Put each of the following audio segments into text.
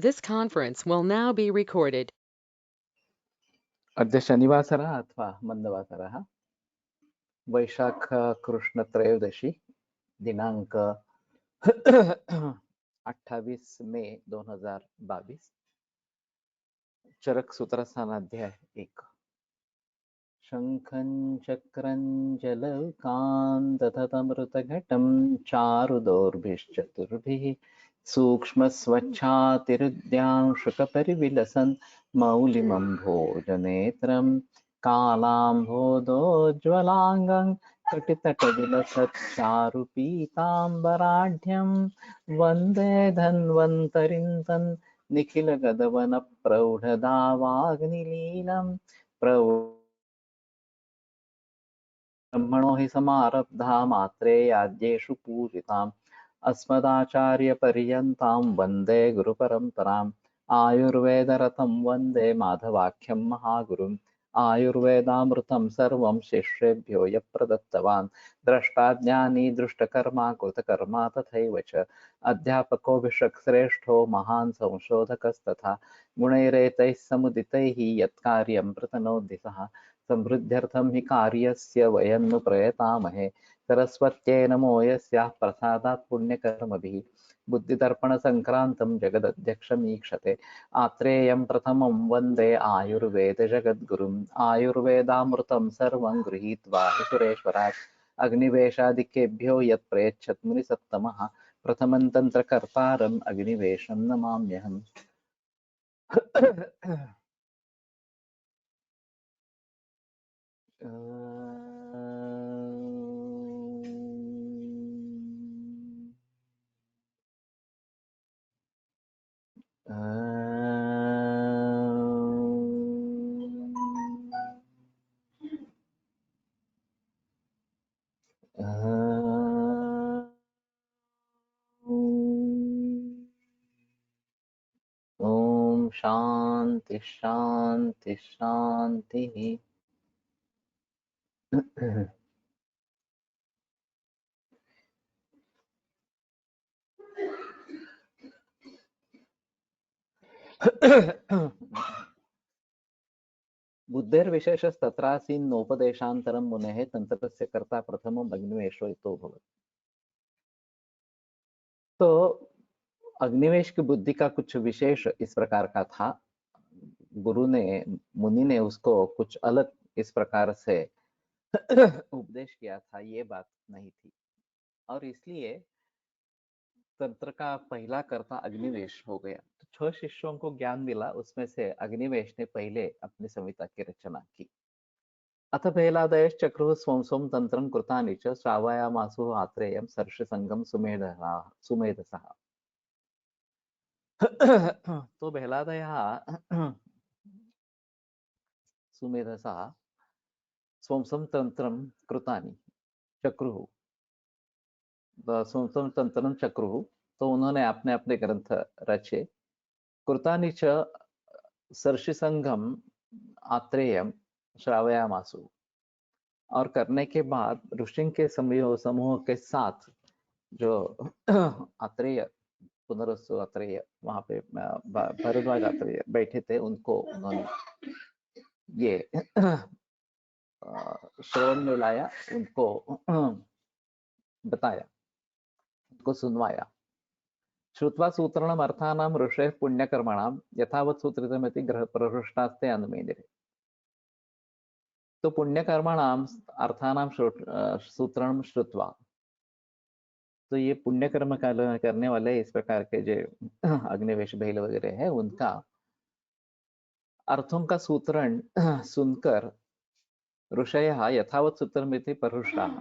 This conference will now be recorded. अद्य शनिवासरः अथवा मन्दवासरः वैशाख कृष्ण त्रयोदशी दिनांक 28 मे 2022 चरक सूत्रस्थानाध्याय 1 शंखं चक्रं जलौकान् दधतमृतघटं चारुदौर्भिश्चतुर्भिः सूक्ष्मस्वच्छातिरुद्यांशुकपरिविलसन् मौलिमम्भोजनेत्रं कालाम्भोदोज्ज्वलाङ्गं कटितटविलसच्चारुपीताम्बराढ्यं वन्दे धन्वन्तरिं तन् निखिलगदवनप्रौढदावाग्निलीलं ब्रह्मणो हि समारब्धा मात्रेयाद्येषु पूजिताम् अस्मदाचार्यपर्यन्तां वन्दे गुरुपरम्पराम् आयुर्वेदरतं वन्दे माधवाख्यं महागुरुम् आयुर्वेदामृतं सर्वं शिष्येभ्यो यः प्रदत्तवान् द्रष्टाज्ञानी दृष्टकर्मा कृतकर्मा तथैव च अध्यापको विश्वश्रेष्ठो महान् संशोधकस्तथा गुणैरेतैः समुदितैः यत्कार्यं प्रतनोति सः समृद्ध्यर्थं हि कार्यस्य वयं नु प्रयतामहे सरस्वत्यै नमो यस्याः प्रसादात् पुण्यकर्मभिः बुद्धिदर्पणसङ्क्रान्तं जगदध्यक्षमीक्षते आत्रेयं प्रथमं वन्दे आयुर्वेदजगद्गुरुम् आयुर्वेदामृतं सर्वं गृहीत्वा हि सुरेश्वरात् अग्निवेशादिकेभ्यो यत् प्रयच्छत् मुनिसत्तमः प्रथमं तन्त्रकर्तारम् अग्निवेशं नमाम्यहम् ओम शांति शांति शांति। बुद्धेर्विशेषस्तत्रासीन्नोपदेशान्तरं मुनेः तंत्रस्य कर्ता प्रथमम् अग्निवेशो इतो भवति। तो अग्निवेश की बुद्धि का कुछ विशेष इस प्रकार का था। गुरु ने मुनि ने उसको कुछ अलग इस प्रकार से उपदेश किया था, ये बात नहीं थी और इसलिए तंत्र का पहला कर्ता अग्निवेश हो गया। तो 6 शिष्यों को ज्ञान मिला, उसमें से अग्निवेश ने पहले अपनी संहिता की रचना की। अथ भेलादयश्चक्रुः स्वं स्वं तंत्रं कृतानि च श्रावयामासुः आत्रेयं सर्षसंगं सुमेधसः। तो भेलादयः सुमेधसः स्वं स्वं तंत्रं कृतानि चक्रुः, स्वं स्वं तंत्रं चक्रुः, तो उन्होंने अपने अपने ग्रंथ रचे। कृतानि च सर्षिसंगम आत्रेयम श्रावयामासु, और करने के बाद ऋषि के समूह के साथ जो आत्रेय पुनरसु आत्रेय वहां पे भरद्वाज आत्रेय बैठे थे, उनको उन्होंने ये श्रवण में लाया, उनको बताया, उनको सुनवाया। श्रुत्वा सूत्रणम अर्थानाम ऋषेः पुण्यकर्मणाम यथावत् सूत्रितमिति ग्रह प्रहृष्टास्ते अनुमेदिरे। तो पुण्यकर्मणाम अर्थानाम सूत्रणम श्रुत्वा, तो ये पुण्यकर्म करने वाले इस प्रकार के जो अग्निवेश भेल वगैरह है, उनका अर्थों का सूत्रण सुनकर ऋषयः यथावत् सूत्रमिति प्रहृष्टाः,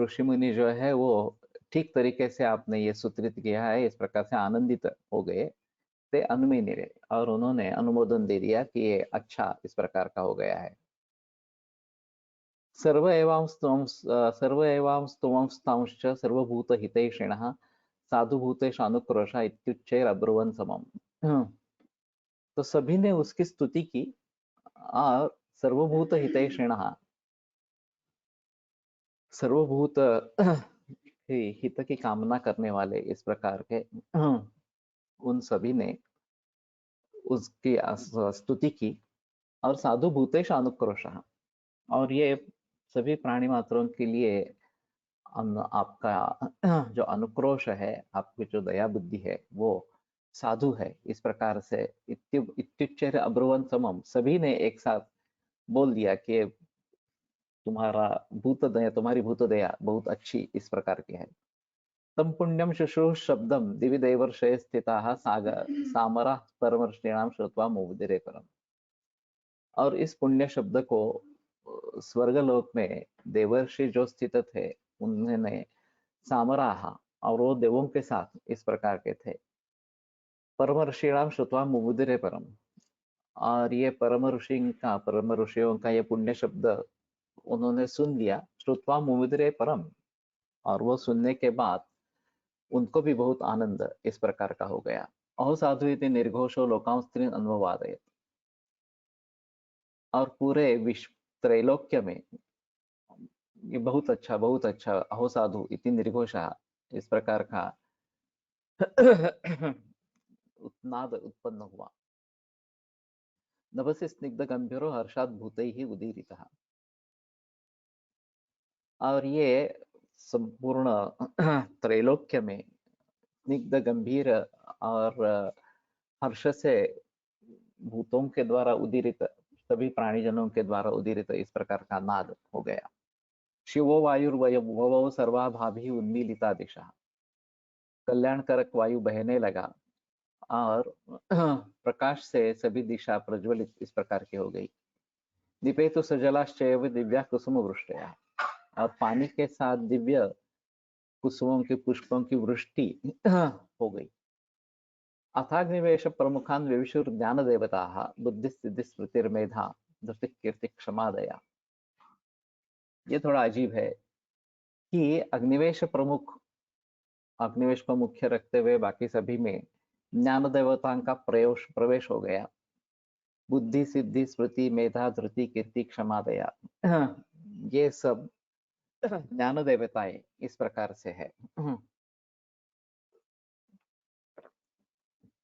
ऋषि मुनि जो है वो ठीक तरीके से आपने ये सूत्रित किया है, इस प्रकार से आनंदित हो गए ते अनुमेनिरे, और उन्होंने अनुमोदन दे दिया कि ये अच्छा इस प्रकार का हो गया है। सर्व एवां स्तुवंस्तांश्च सर्वभूतहितैषिणः साधुभूतेषानुक्रोशः इत्युच्चैरब्रुवन् समम्। तो सभी ने उसकी स्तुति की और सर्वभूत हितैषिणः, सर्वभूत हित की कामना करने वाले इस प्रकार के उन सभी ने उसकी स्तुति की। और साधु भूतेश अनुक्रोशः, और ये सभी प्राणी मात्रों के लिए आपका जो अनुक्रोश है, आपकी जो दया बुद्धि है, वो साधु है। इस प्रकार से इत्युच्चैर अब्रुवन् समम्, सभी ने एक साथ बोल दिया कि तुम्हारा भूत दया, तुम्हारी भूत दया बहुत अच्छी इस प्रकार की है। तम पुण्यम शुश्रूष शब्दम दिवि देवर्षये स्थिताः सामराः परमर्षीणां श्रुत्वा मुमुदिरे परम्। और इस पुण्य शब्द को स्वर्गलोक में देवर्षि जो स्थित थे, उन्होंने सामराह, और वो देवों के साथ इस प्रकार के थे। परम ऋषिणाम श्रुत्वा मुमुदिरे परम, और ये परम ऋषियों का ये पुण्य शब्द उन्होंने सुन लिया। श्रुत्वा मुमुदिरे परम, और वो सुनने के बाद उनको भी बहुत आनंद इस प्रकार का हो गया। अहो साधु इति निर्घोषो लोकांस्त्रीन् अन्ववादयत्, और पूरे विश्व त्रैलोक्य में ये बहुत अच्छा अहो साधु इति निर्घोषः इस प्रकार का नाद उत्पन्न हुआ। नभसि स्निग्ध गंभीरो हर्षाद भूतैः उदीरितः, और ये संपूर्ण त्रैलोक्य में स्निग्ध गंभीर और हर्ष से भूतों के द्वारा उदीरित, सभी प्राणीजनों के द्वारा उदीरित इस प्रकार का नाद हो गया। शिवो वायुर्वयौ सर्वा भाभी उन्मीलिता दिशा, कल्याणकारक वायु बहने लगा, और प्रकाश से सभी दिशा प्रज्वलित इस प्रकार की हो गई। निपेतु सजलाश्चैव दिव्या कुसुम वृष्टया, और पानी के साथ दिव्य कुसुमों के पुष्पों की वृष्टि हो गई। अथाग्निवेश प्रमुखान विविशुर ज्ञान देवताः बुद्धि सिद्धि स्मृतिर्मेधा धृति कीर्ति क्षमा दया। ये थोड़ा अजीब है कि अग्निवेश प्रमुख, अग्निवेश को मुख्य रखते हुए बाकी सभी में ज्ञान देवताओं का प्रवेश हो गया। बुद्धि सिद्धि स्मृति मेधा धृति कीर्ति क्षमा दया, ये सब ज्ञान देवताएं इस प्रकार से है।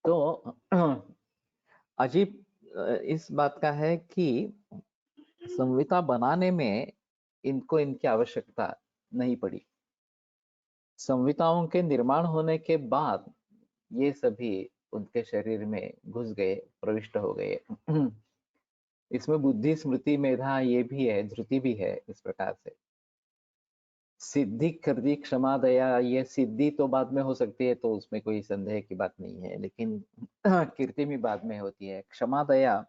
तो अजीब इस बात का है कि संहिता बनाने में इनको इनकी आवश्यकता नहीं पड़ी। संहिताओं के निर्माण होने के बाद ये सभी उनके शरीर में घुस गए, प्रविष्ट हो गए। इसमें बुद्धि स्मृति मेधा ये भी है, धृति भी है इस प्रकार से। सिद्धि कृति क्षमा दया, ये सिद्धि तो बाद में हो सकती है, तो उसमें कोई संदेह की बात नहीं है, लेकिन कीर्ति भी बाद में होती है। क्षमा दया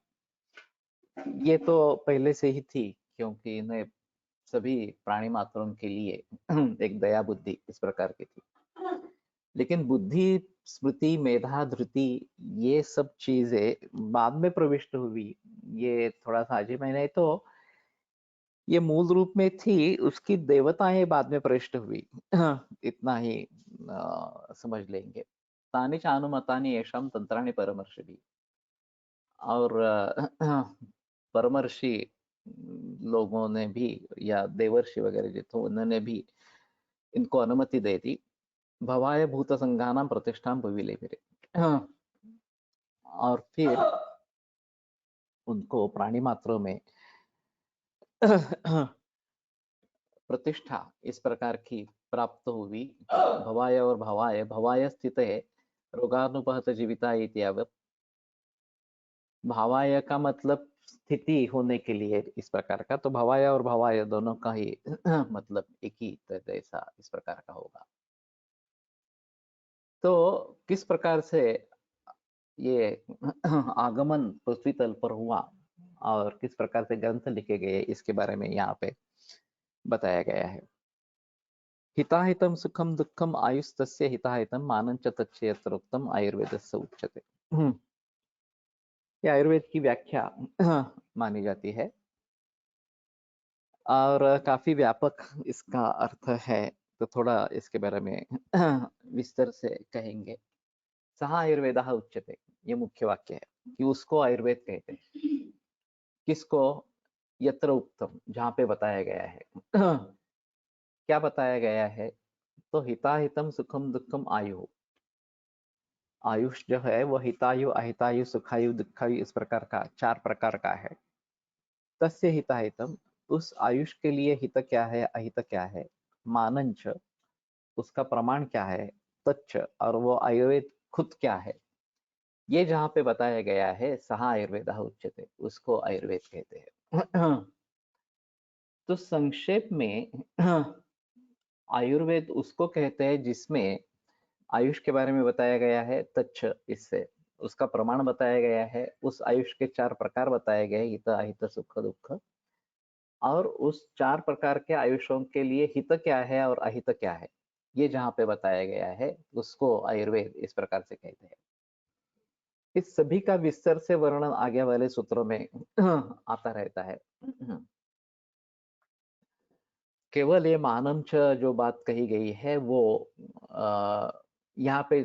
ये तो पहले से ही थी, क्योंकि इन्हें सभी प्राणी मात्रों के लिए एक दया बुद्धि इस प्रकार की थी। लेकिन बुद्धि स्मृति मेधा धृति ये सब चीजें बाद में प्रविष्ट हुई, ये थोड़ा सा अजीब है। नहीं तो ये मूल रूप में थी, उसकी देवताएं बाद में प्रविष्ट हुई, इतना ही समझ लेंगे। तानि च अनुमतानि येषां तंत्राणि परमर्षिभिः, और परमर्षि लोगों ने भी, या देवर्षि वगैरह जो थे, उन्होंने भी इनको अनुमति दे दी। भवाय भूत संघानां प्रतिष्ठां भुवि फिरे, और फिर उनको प्राणी मात्रों में प्रतिष्ठा इस प्रकार की प्राप्त हुई। भवाय और भवाय, भवाय स्थित है रोगानुपहत जीविता इत्यावत। भावाय का मतलब स्थिति होने के लिए इस प्रकार का, तो भवाय और भवाय दोनों का ही मतलब एक ही जैसा इस प्रकार का होगा। तो किस प्रकार से ये आगमन पृथ्वी तल पर हुआ और किस प्रकार से ग्रंथ लिखे गए, इसके बारे में यहाँ पे बताया गया है। हिताहितम सुखम दुखम आयुस्तस्य हिताहितम मानंच तच्च यत्रोक्तम आयुर्वेदस्य उच्यते। ये आयुर्वेद की व्याख्या मानी जाती है, और काफी व्यापक इसका अर्थ है, तो थोड़ा इसके बारे में विस्तार से कहेंगे। सह आयुर्वेदः उच्यते, ये मुख्य वाक्य है कि उसको आयुर्वेद कहते हैं। किसको? यत्र उक्तम, जहाँ पे बताया गया है। क्या बताया गया है? तो हिताहितम सुखम दुखम आयु, आयुष जो है वो हितायु, अहितायु, सुखायु, दुखायु इस प्रकार का 4 प्रकार का है। तस्य हिताहितम, उस आयुष के लिए हित क्या है, अहित क्या है, मानंच, उसका प्रमाण क्या है, तच्च, और वो आयुर्वेद खुद क्या है, ये जहाँ पे बताया गया है, सहा आयुर्वेदः उच्यते, उसको आयुर्वेद कहते हैं। तो संक्षेप में आयुर्वेद उसको कहते हैं जिसमें आयुष के बारे में बताया गया है, तच्छ, इससे उसका प्रमाण बताया गया है, उस आयुष के 4 प्रकार बताए गए, हित, अहित, सुख, दुख, और उस 4 प्रकार के आयुषों के लिए हित क्या है और अहित क्या है, ये जहाँ पे बताया गया है, उसको आयुर्वेद इस प्रकार से कहते हैं। इस सभी का विस्तार से वर्णन आगे वाले सूत्रों में आता रहता है। केवल ये मानंच जो बात कही गई है वो यहाँ पे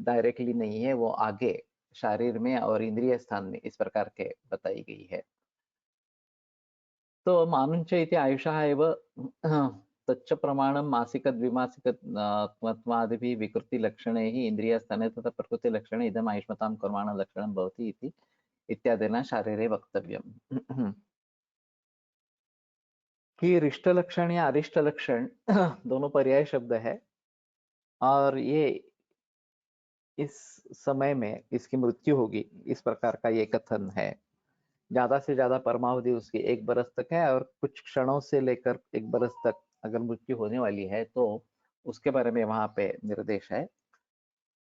डायरेक्टली नहीं है, वो आगे शारीर में और इंद्रिय स्थान में इस प्रकार के बताई गई है। तो मानंच इति आयुषः एव तच्च प्रमाणं मासिक द्विमासिक त्वत्वादिभिः विकृतिलक्षणैः इन्द्रियस्थाने तथा प्रकृतिलक्षणे इदम् आयुष्मतां कर्माणां लक्षणं भवति इति इत्यादिना शारीरे वक्तव्यम्। कि रिष्ट लक्षण या अरिष्ट लक्षण दोनों पर्याय शब्द है, और ये इस समय में इसकी मृत्यु होगी, इस प्रकार का ये कथन है। ज्यादा से ज्यादा परमावधि उसकी 1 बरस तक है, और कुछ क्षणों से लेकर 1 बरस तक अगर मृत्यु होने वाली है तो उसके बारे में वहां पे निर्देश है।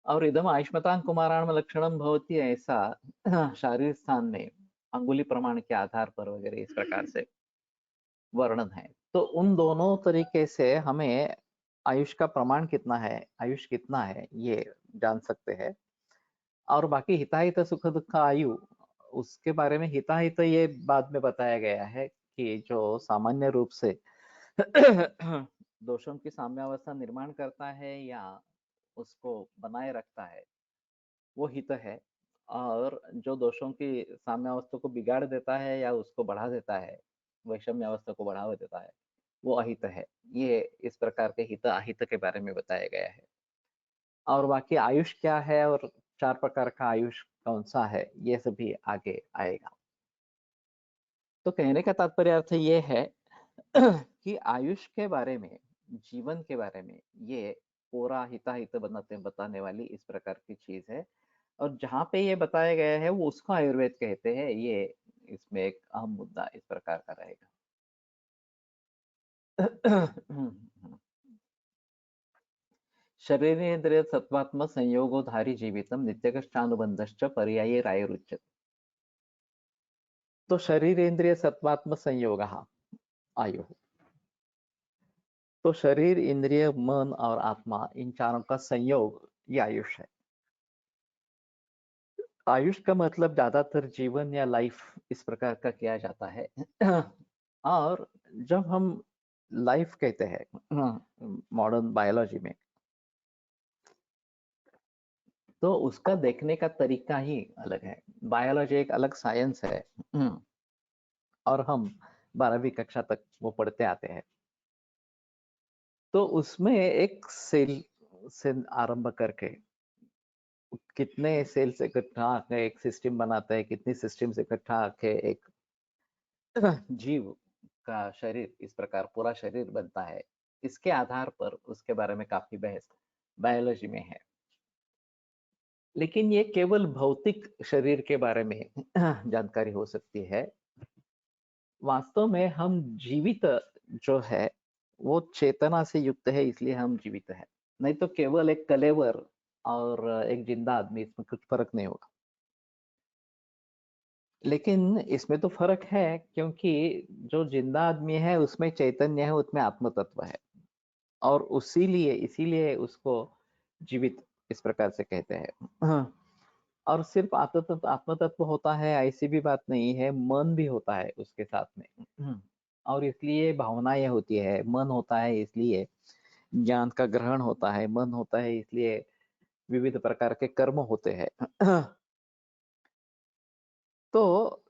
और इदम आयुष्मतां कुमाराण लक्षणम भवती, ऐसा शारीर स्थान में अंगुली प्रमाण के आधार पर वगैरह इस प्रकार से वर्णन है। तो उन दोनों तरीके से हमें आयुष का प्रमाण कितना है, आयुष कितना है, ये जान सकते हैं। और बाकी हिताहित सुख दुख आयु, उसके बारे में हिताहित ये बाद में बताया गया है कि जो सामान्य रूप से दोषों की साम्यावस्था निर्माण करता है या उसको बनाए रखता है, वो हित है। और जो दोषों की साम्यावस्था को बिगाड़ देता है या उसको बढ़ा देता है, वैषम्य अवस्था को बढ़ावा देता है, वो अहित है। ये इस प्रकार के हित अहित के बारे में बताया गया है। और बाकी आयुष क्या है और 4 प्रकार का आयुष कौन सा है, ये सभी आगे आएगा। तो कहने का तात्पर्य अर्थ ये है कि आयुष के बारे में, जीवन के बारे में, ये पूरा हिताहित बताने वाली इस प्रकार की चीज है। और जहाँ पे ये बताया गया है वो उसको आयुर्वेद कहते हैं, ये इसमें एक अहम मुद्दा इस प्रकार का रहेगा। शरीरेन्द्रिय सत्वात्म संयोगो धारी जीवितम नित्यकष्टानुबंधश्च पर्याये रायुरुच्यते। तो शरीरेन्द्रिय सत्वात्म संयोग आयु, तो शरीर, इंद्रिय, मन और आत्मा, इन चारों का संयोग ये आयुष है। आयुष का मतलब ज्यादातर जीवन या लाइफ इस प्रकार का किया जाता है। और जब हम लाइफ कहते हैं मॉडर्न बायोलॉजी में, तो उसका देखने का तरीका ही अलग है। बायोलॉजी एक अलग साइंस है, और हम 12वीं कक्षा तक वो पढ़ते आते हैं। तो उसमें एक सेल से आरंभ करके कितने सेल से इकट्ठा आके एक सिस्टम बनाता है, कितनी सिस्टम से इकट्ठा आके एक जीव का शरीर इस प्रकार पूरा शरीर बनता है, इसके आधार पर उसके बारे में काफी बहस बायोलॉजी में है। लेकिन ये केवल भौतिक शरीर के बारे में जानकारी हो सकती है। वास्तव में हम जीवित जो है वो चेतना से युक्त है, इसलिए हम जीवित है। नहीं तो केवल एक कलेवर और एक जिंदा आदमी, इसमें कुछ फर्क नहीं होगा। लेकिन इसमें तो फर्क है, क्योंकि जो जिंदा आदमी है उसमें चैतन्य है, उसमें आत्म तत्व है, और इसीलिए उसको जीवित इस प्रकार से कहते हैं। और सिर्फ आत्म तत्व होता है ऐसी भी बात नहीं है, मन भी होता है उसके साथ में। और इसलिए भावनाएं होती है, मन होता है इसलिए ज्ञान का ग्रहण होता है, मन होता है इसलिए विविध प्रकार के कर्म होते हैं। तो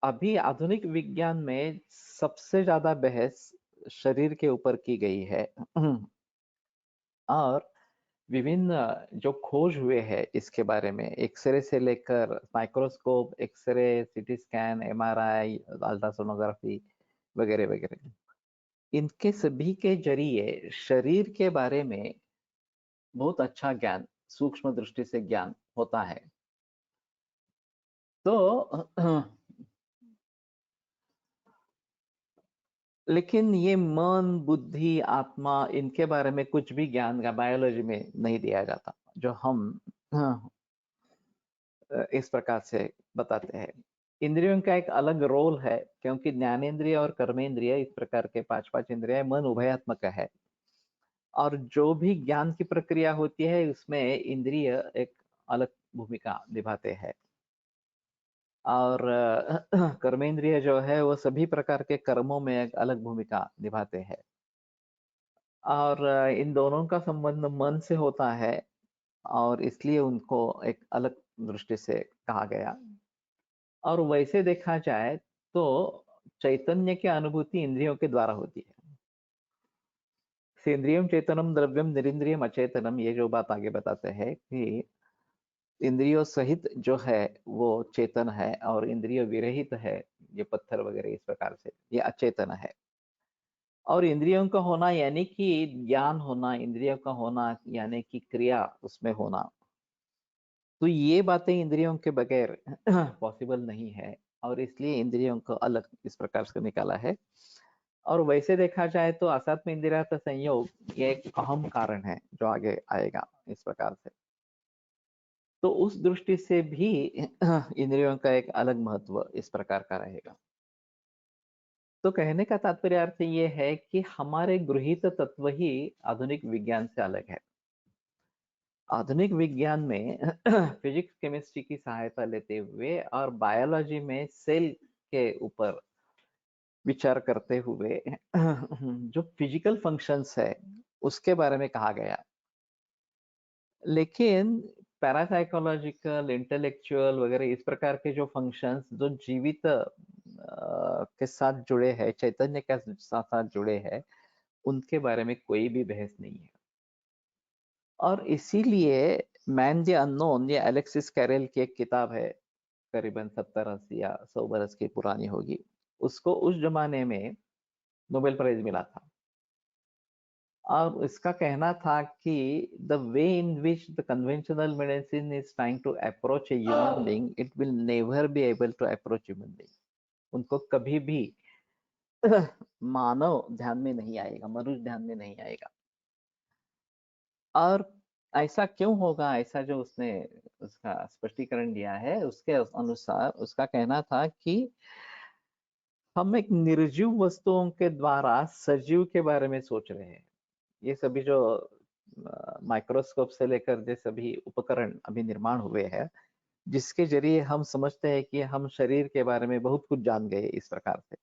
अभी आधुनिक विज्ञान में सबसे ज्यादा बहस शरीर के ऊपर की गई है। और विभिन्न जो खोज हुए हैं इसके बारे में, एक्सरे से लेकर microscope, x ray, CT scan, MRI, ultrasonography वगैरह वगैरह, इनके सभी के जरिए शरीर के बारे में बहुत अच्छा ज्ञान, सूक्ष्म दृष्टि से ज्ञान होता है। तो लेकिन ये मन, बुद्धि, आत्मा, इनके बारे में कुछ भी ज्ञान का बायोलॉजी में नहीं दिया जाता, जो हम इस प्रकार से बताते हैं। इंद्रियों का एक अलग रोल है, क्योंकि ज्ञानेंद्रिय और कर्मेंद्रिय इस प्रकार के पांच पांच इंद्रिय, मन उभयात्मक है, और जो भी ज्ञान की प्रक्रिया होती है उसमें इंद्रिय एक अलग भूमिका निभाते हैं। और कर्मेंद्रिय जो है वो सभी प्रकार के कर्मों में एक अलग भूमिका निभाते हैं। और इन दोनों का संबंध मन से होता है, और इसलिए उनको एक अलग दृष्टि से कहा गया। और वैसे देखा जाए तो चैतन्य की अनुभूति इंद्रियों के द्वारा होती है। सेंद्रियम चेतनम द्रव्यम निरिंद्रियम अचेतनम, ये जो बात आगे बताते हैं कि इंद्रियों सहित जो है वो चेतन है, और इंद्रिय विरहित है, ये पत्थर वगैरह इस प्रकार से, ये अचेतन है। और इंद्रियों का होना यानी कि ज्ञान होना, इंद्रियों का होना यानी कि क्रिया उसमें होना, तो ये बातें इंद्रियों के बगैर पॉसिबल नहीं है, और इसलिए इंद्रियों को अलग इस प्रकार से निकाला है। और वैसे देखा जाए तो असात्म इंद्रिय का संयोग ये एक अहम कारण है जो आगे आएगा इस प्रकार से। तो उस दृष्टि से भी इंद्रियों का एक अलग महत्व इस प्रकार का रहेगा। तो कहने का तात्पर्य अर्थ ये है कि हमारे गृहीत तत्व ही आधुनिक विज्ञान से अलग है। आधुनिक विज्ञान में फिजिक्स केमिस्ट्री की सहायता लेते हुए और बायोलॉजी में सेल के ऊपर विचार करते हुए जो फिजिकल फंक्शंस है उसके बारे में कहा गया। लेकिन पैरासाइकोलॉजिकल, इंटेलेक्चुअल वगैरह इस प्रकार के जो फंक्शंस जो जीवित के साथ जुड़े हैं, चैतन्य के साथ साथ जुड़े हैं, उनके बारे में कोई भी बहस नहीं है। और इसीलिए मैन द अननोन, ये अलेक्सिस कैरेल की एक किताब है, करीबन 70-80 या 100 बरस की पुरानी होगी, उसको उस जमाने में नोबेल प्राइज मिला था। और इसका कहना था कि the way in which the conventional medicine is trying to approach a human being, it will never be able to approach human being. उनको कभी भी मानव ध्यान में नहीं आएगा, मनुष्य ध्यान में नहीं आएगा। और ऐसा क्यों होगा, ऐसा जो उसने उसका स्पष्टीकरण दिया है उसके अनुसार उसका कहना था कि हम एक निर्जीव वस्तुओं के द्वारा सजीव के बारे में सोच रहे हैं। ये सभी जो माइक्रोस्कोप से लेकर जो सभी उपकरण अभी निर्माण हुए हैं, जिसके जरिए हम समझते हैं कि हम शरीर के बारे में बहुत कुछ जान गए इस प्रकार से,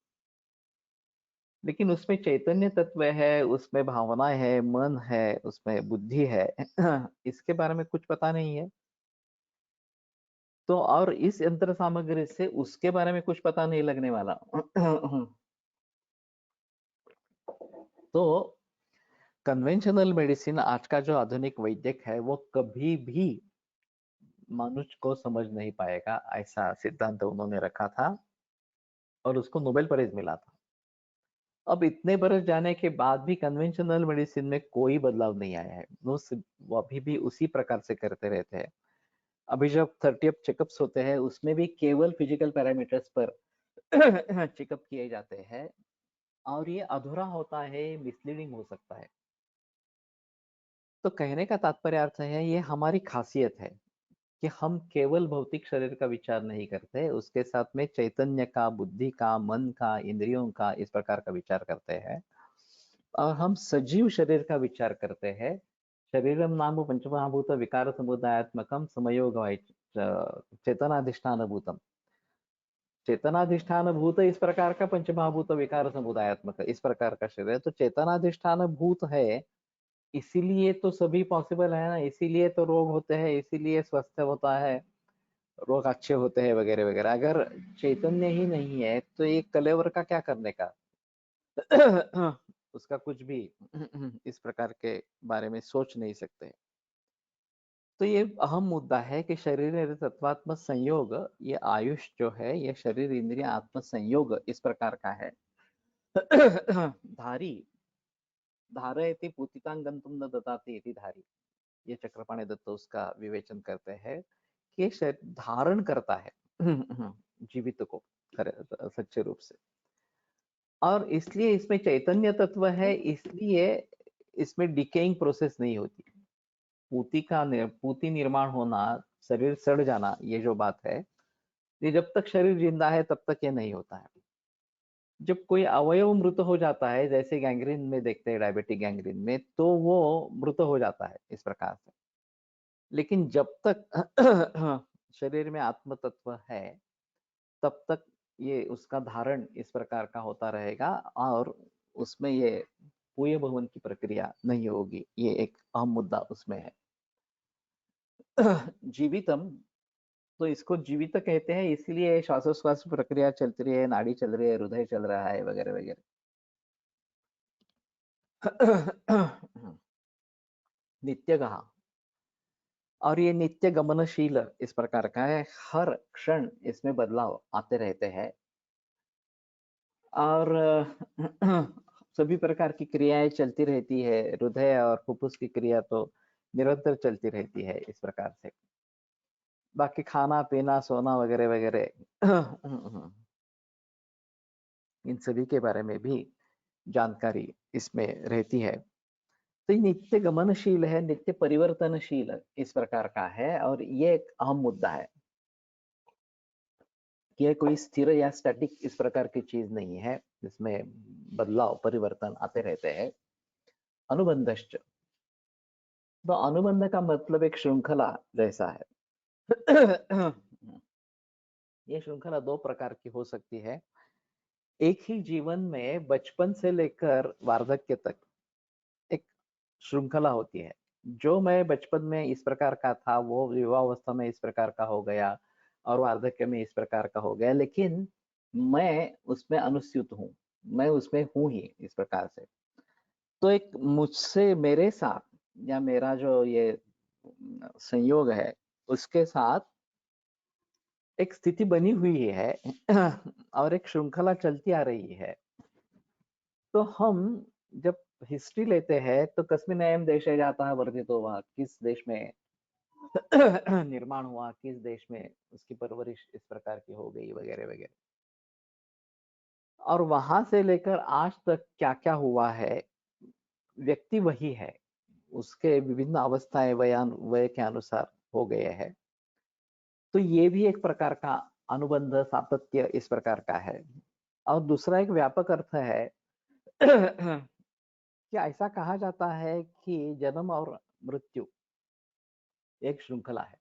लेकिन उसमें चैतन्य तत्व है, उसमें भावनाएं है, मन है, उसमें बुद्धि है, इसके बारे में कुछ पता नहीं है। तो और इस यंत्र सामग्री से उसके बारे में कुछ पता नहीं लगने वाला। तो कन्वेंशनल मेडिसिन, आज का जो आधुनिक वैद्यक है, वो कभी भी मनुष्य को समझ नहीं पाएगा, ऐसा सिद्धांत उन्होंने रखा था, और उसको नोबेल प्राइज मिला था। अब इतने बरस जाने के बाद भी कन्वेंशनल मेडिसिन में कोई बदलाव नहीं आया है, वो अभी भी उसी प्रकार से करते रहते हैं। अभी जब 30 चेकअप्स होते हैं उसमें भी केवल फिजिकल पैरामीटर्स पर चेकअप किए जाते हैं, और ये अधूरा होता है, मिसलीडिंग हो सकता है। तो कहने का तात्पर्य अर्थ है, ये हमारी खासियत है कि हम केवल भौतिक शरीर का विचार नहीं करते, उसके साथ में चैतन्य का, बुद्धि का, मन का, इंद्रियों का, इस प्रकार का विचार करते हैं। और हम सजीव शरीर का विचार करते हैं। शरीरम नाम पंचमहाभूत विकार समुदायात्मकम समयोग चेतनाधिष्ठान भूतम। चेतनाधिष्ठान भूत इस प्रकार का पंचमहाभूत विकार समुदायात्मक इस प्रकार का शरीर है, तो चेतनाधिष्ठान भूत है, इसीलिए तो सभी पॉसिबल है ना, इसीलिए तो रोग होते हैं, इसीलिए स्वस्थ होता है, रोग अच्छे होते हैं वगैरह वगैरह। अगर चैतन्य ही नहीं है तो ये कलेवर का क्या करने का? उसका कुछ भी इस प्रकार के बारे में सोच नहीं सकते। तो ये अहम मुद्दा है कि शरीर इंद्रिय तत्वात्म संयोग, ये आयुष जो है ये शरीर इंद्रिय आत्म संयोग इस प्रकार का है। धारी धारयति पूतितां गन्तुं न ददाति इति धारी, ये चक्रपाणि दत्त उसका विवेचन करते हैं कि शरीर धारण करता है जीवित को सच्चे रूप से, और इसलिए इसमें चैतन्य तत्व है, इसलिए इसमें डिकेइंग प्रोसेस नहीं होती। पूती निर्माण होना, शरीर सड़ जाना, ये जो बात है, ये जब तक शरीर जिंदा है तब तक ये नहीं होता है। जब कोई अवयव मृत हो जाता है, जैसे गैंग्रीन में देखते हैं, डायबिटिक गैंग्रीन में, तो वो मृत हो जाता है इस प्रकार से। लेकिन जब तक शरीर में आत्म तत्व है तब तक ये उसका धारण इस प्रकार का होता रहेगा, और उसमें ये पूय भवन की प्रक्रिया नहीं होगी। ये एक अहम मुद्दा उसमें है। जीवितम, तो इसको जीवित कहते हैं, इसलिए श्वासोश्वास प्रक्रिया चलती रही है, नाड़ी चल रही है, हृदय चल रहा है, वगैरह वगैरह। नित्य कहा, और ये नित्य गमनशील इस प्रकार का है, हर क्षण इसमें बदलाव आते रहते हैं, और सभी प्रकार की क्रियाएं चलती रहती है। हृदय और फुफ्फुस की क्रिया तो निरंतर चलती रहती है इस प्रकार से। बाकी खाना पीना सोना वगैरह वगैरह इन सभी के बारे में भी जानकारी इसमें रहती है। तो ये नित्य गमनशील है, नित्य परिवर्तनशील इस प्रकार का है, और ये एक अहम मुद्दा है कि ये कोई स्थिर या स्टैटिक इस प्रकार की चीज नहीं है, जिसमें बदलाव परिवर्तन आते रहते हैं। अनुबंधश्च, तो अनुबंध का मतलब एक श्रृंखला जैसा है। ये श्रृंखला दो प्रकार की हो सकती है। एक ही जीवन में बचपन से लेकर वार्धक्य तक एक श्रृंखला होती है। जो मैं बचपन में इस प्रकार का था, वो विवाहावस्था में इस प्रकार का हो गया, और वार्धक्य में इस प्रकार का हो गया, लेकिन मैं उसमें अनुस्यूत हूँ, मैं उसमें हूँ ही इस प्रकार से। तो एक मुझसे मेरे साथ, या मेरा जो ये संयोग है, उसके साथ एक स्थिति बनी हुई है और एक श्रृंखला चलती आ रही है। तो हम जब हिस्ट्री लेते हैं तो कस्मिन् अयं देशे जातः वर्धितो वा, किस देश में निर्माण हुआ, किस देश में उसकी परवरिश इस प्रकार की हो गई, वगैरह वगैरह, और वहां से लेकर आज तक क्या क्या हुआ है, व्यक्ति वही है, उसके विभिन्न अवस्थाएं वय के अनुसार हो गए हैं। तो ये भी एक प्रकार का अनुबंध सातत्य इस प्रकार का है। और दूसरा एक व्यापक अर्थ है कि ऐसा कहा जाता है कि जन्म और मृत्यु एक श्रृंखला है।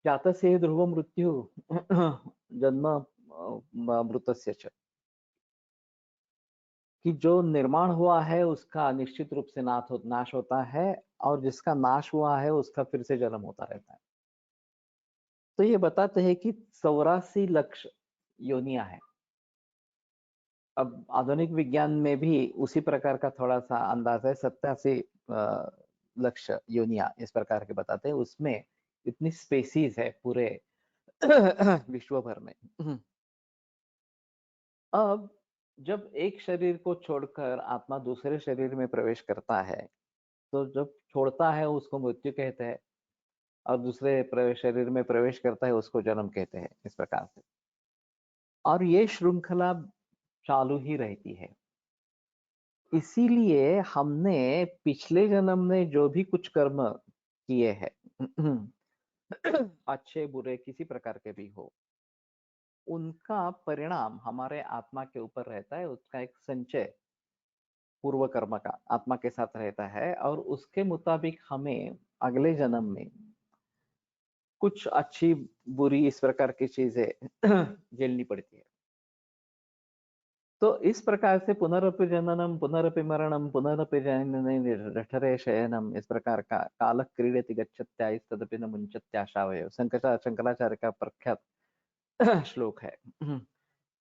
जातस्य ध्रुव मृत्यु जन्म मृतस्य च, कि जो निर्माण हुआ है उसका निश्चित रूप से नाश होता है, और जिसका नाश हुआ है उसका फिर से जन्म होता रहता है। तो ये बताते हैं कि 84 लाख योनियां है। अब आधुनिक विज्ञान में भी उसी प्रकार का थोड़ा सा अंदाज है, 87 लाख योनियां इस प्रकार के बताते हैं। उसमें इतनी स्पेसीज है पूरे विश्व भर में। अब जब एक शरीर को छोड़कर आत्मा दूसरे शरीर में प्रवेश करता है, तो जब छोड़ता है उसको मृत्यु कहते हैं, और दूसरे शरीर में प्रवेश करता है उसको जन्म कहते हैं, इस प्रकार से। और ये श्रृंखला चालू ही रहती है। इसीलिए हमने पिछले जन्म में जो भी कुछ कर्म किए हैं अच्छे बुरे किसी प्रकार के भी हो, उनका परिणाम हमारे आत्मा के ऊपर रहता है। उसका एक संचय पूर्व कर्म का आत्मा के साथ रहता है, और उसके मुताबिक हमें अगले जन्म में कुछ अच्छी बुरी इस प्रकार की चीजें झेलनी पड़ती है। तो इस प्रकार से पुनरपि जननम पुनरपि मरणम पुनरपि जननी जठरे शयनम, इस प्रकार का काल क्रीडति गच्छत्या तदपि न मुंचत्याशावयो, शंकराचार्य का प्रख्यात श्लोक है।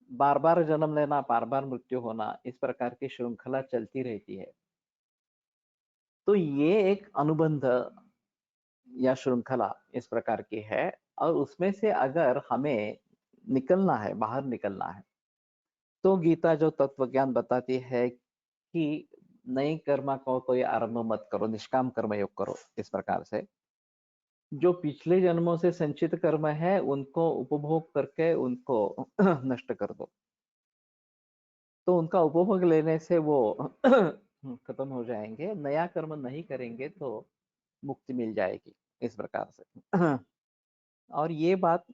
बार बार जन्म लेना, बार बार मृत्यु होना, इस प्रकार की श्रृंखला चलती रहती है। तो ये एक अनुबंध या श्रृंखला इस प्रकार की है, और उसमें से अगर हमें निकलना है, बाहर निकलना है, तो गीता जो तत्व ज्ञान बताती है कि नई कर्म को कोई आरंभ मत करो, निष्काम कर्म योग करो। इस प्रकार से जो पिछले जन्मों से संचित कर्म है उनको उपभोग करके उनको नष्ट कर दो, तो उनका उपभोग लेने से वो खत्म हो जाएंगे। नया कर्म नहीं करेंगे तो मुक्ति मिल जाएगी, इस प्रकार से। और ये बात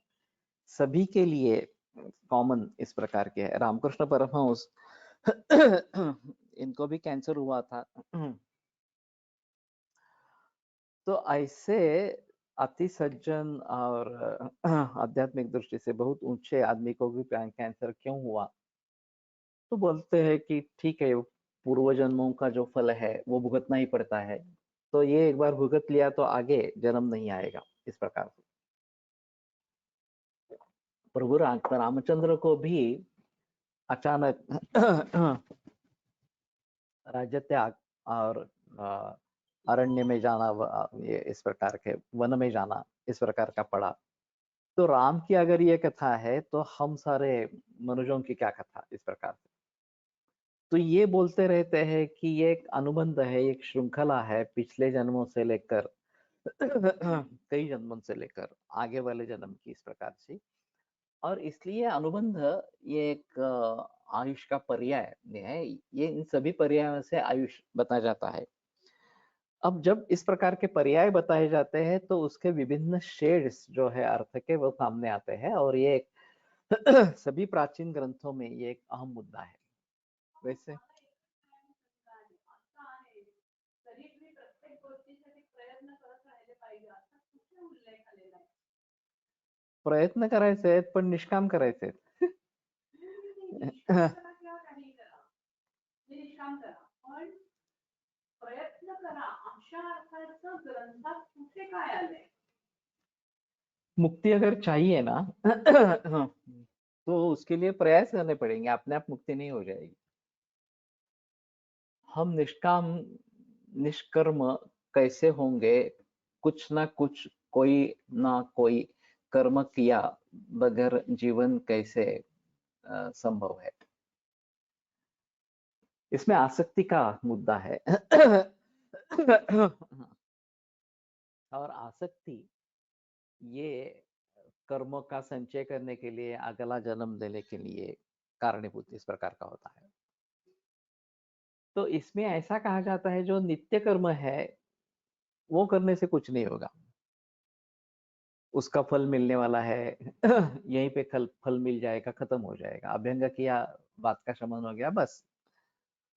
सभी के लिए कॉमन इस प्रकार की है। रामकृष्ण परमहंस इनको भी कैंसर हुआ था। तो ऐसे अति सज्जन और आध्यात्मिक दृष्टि से बहुत ऊंचे आदमी को भी कैंसर क्यों हुआ, तो बोलते हैं कि ठीक है, पूर्व जन्मों का जो फल है वो भुगतना ही पड़ता है, तो ये एक बार भुगत लिया तो आगे जन्म नहीं आएगा, इस प्रकार से। प्रभु रामचंद्र को भी अचानक राज्य त्याग और अरण्य में जाना, ये इस प्रकार के वन में जाना इस प्रकार का पड़ा। तो राम की अगर ये कथा है तो हम सारे मनुष्यों की क्या कथा, इस प्रकार से। तो ये बोलते रहते हैं कि ये एक अनुबंध है, एक श्रृंखला है, पिछले जन्मों से लेकर कई जन्मों से लेकर आगे वाले जन्म की, इस प्रकार से। और इसलिए अनुबंध ये एक आयुष का पर्याय है। ये इन सभी पर्यायों से आयुष बताया जाता है। अब जब इस प्रकार के पर्याय बताए जाते हैं तो उसके विभिन्न शेड्स जो है अर्थ के, वो सामने आते हैं, और ये एक सभी प्राचीन ग्रंथों में ये एक अहम मुद्दा है। वैसे प्रयत्न करायचे आहेत पण निष्काम करायचे आहेत. प्रयत्न करा अशा अर्थाचं ग्रंथात कुठे काय आलंय? मुक्ति अगर चाहिए ना तो उसके लिए प्रयास करने पड़ेंगे, अपने आप मुक्ति नहीं हो जाएगी। हम निष्काम निष्कर्म कैसे होंगे? कुछ ना कुछ, कोई ना कोई कर्म किया बगैर जीवन कैसे संभव है? इसमें आसक्ति का मुद्दा है। और आसक्ति ये कर्मों का संचय करने के लिए, अगला जन्म लेने के लिए कारणीभूत इस प्रकार का होता है। तो इसमें ऐसा कहा जाता है जो नित्य कर्म है वो करने से कुछ नहीं होगा, उसका फल मिलने वाला है। यहीं पे फल मिल जाएगा, खत्म हो जाएगा, अभ्यंग किया, बात का शमन हो गया, बस।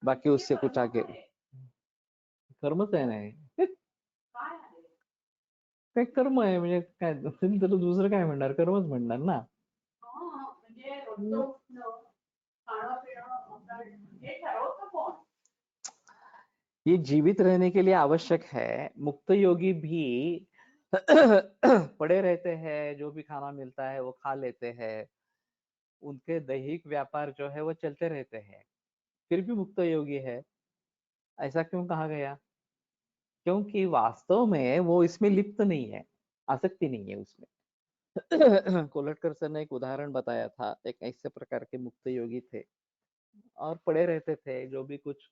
बाकी उससे कुछ आगे कर्मच आहे नाही, काय कर्म आहे म्हणजे काय, तुम्ही तर दुसरं काय म्हणणार, कर्मच म्हणणार ना. ये जीवित रहने के लिए आवश्यक है। मुक्त योगी भी पड़े रहते हैं, जो भी खाना मिलता है वो खा लेते हैं, उनके दैहिक व्यापार जो है वो चलते रहते हैं, फिर भी मुक्त योगी है। ऐसा क्यों कहा गया? क्योंकि वास्तव में वो इसमें लिप्त नहीं है, आसक्ति नहीं है उसमें। कोलटकर सर ने एक उदाहरण बताया था, एक ऐसे प्रकार के मुक्त योगी थे और पड़े रहते थे, जो भी कुछ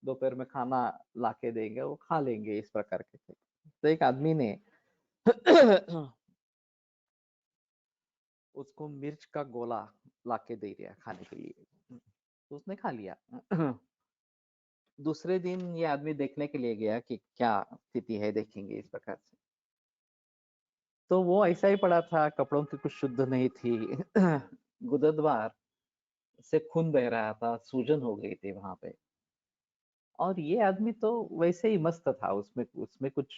दोपहर में खाना लाके देंगे वो खा लेंगे, इस प्रकार के थे। तो एक आदमी ने उसको मिर्च का गोला लाके दे दिया खाने के लिए, तो उसने खा लिया। दूसरे दिन ये आदमी देखने के लिए गया कि क्या स्थिति है, देखेंगे इस प्रकार से। तो वो ऐसा ही पड़ा था, कपड़ों की कुछ शुद्ध नहीं थी। गुदद्वार से खून बह रहा था, सूजन हो गई थी वहां पे, और ये आदमी तो वैसे ही मस्त था, उसमें उसमें कुछ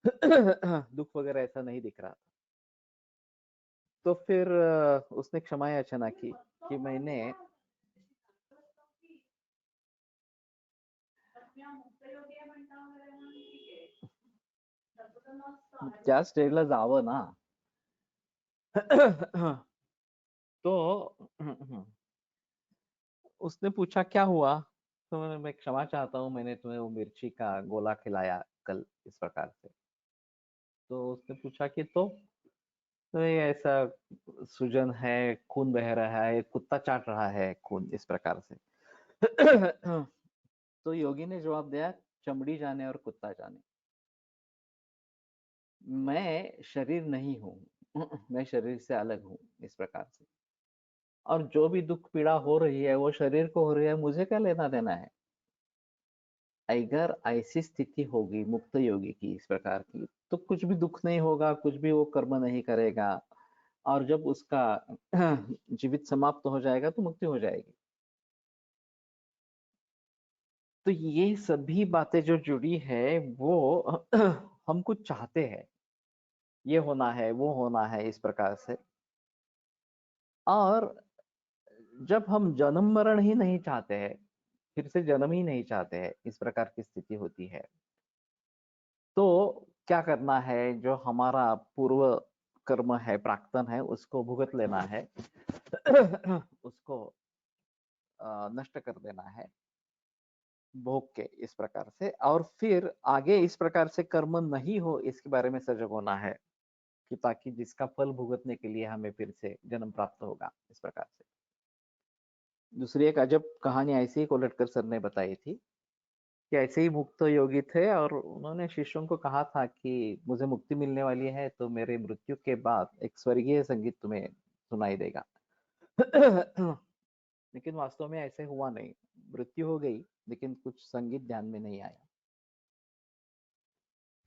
दुख वगैरह ऐसा नहीं दिख रहा था। तो फिर उसने क्षमा याचना की कि मैंने त्या स्टेजला जावं ना। तो उसने पूछा क्या हुआ, तो मैं क्षमा चाहता हूँ, मैंने तुम्हें वो मिर्ची का गोला खिलाया कल, इस प्रकार से। तो उसने पूछा कि तो ये ऐसा सूजन है, खून बह रहा है, कुत्ता चाट रहा है खून, इस प्रकार से। तो योगी ने जवाब दिया, चमड़ी जाने और कुत्ता जाने, मैं शरीर नहीं हूँ, मैं शरीर से अलग हूँ, इस प्रकार से। और जो भी दुख पीड़ा हो रही है वो शरीर को हो रही है, मुझे क्या लेना देना है। अगर ऐसी स्थिति होगी मुक्त योगी की इस प्रकार की, तो कुछ भी दुख नहीं होगा, कुछ भी वो कर्म नहीं करेगा, और जब उसका जीवित समाप्त हो जाएगा तो मुक्ति हो जाएगी। तो ये सभी बातें जो जुड़ी है वो हम कुछ चाहते हैं, ये होना है, वो होना है, इस प्रकार से। और जब हम जन्म मरण ही नहीं चाहते हैं, फिर से जन्म ही नहीं चाहते हैं, इस प्रकार की स्थिति होती है, तो क्या करना है, जो हमारा पूर्व कर्म है, प्राक्तन है, उसको भुगत लेना है। उसको नष्ट कर देना है भोग के, इस प्रकार से। और फिर आगे इस प्रकार से कर्म नहीं हो, इसके बारे में सजग होना है, कि ताकि जिसका फल भुगतने के लिए हमें फिर से जन्म प्राप्त होगा, इस प्रकार से। दूसरी एक अजब कहानी ऐसे ही कोलटकर सर ने बताई थी, कि ऐसे ही मुक्त योगी थे और उन्होंने शिष्यों को कहा था कि मुझे मुक्ति मिलने वाली है, तो मेरे मृत्यु के बाद एक स्वर्गीय संगीत तुम्हें सुनाई देगा। लेकिन वास्तव में ऐसे हुआ नहीं, मृत्यु हो गई, लेकिन कुछ संगीत ध्यान में नहीं आया।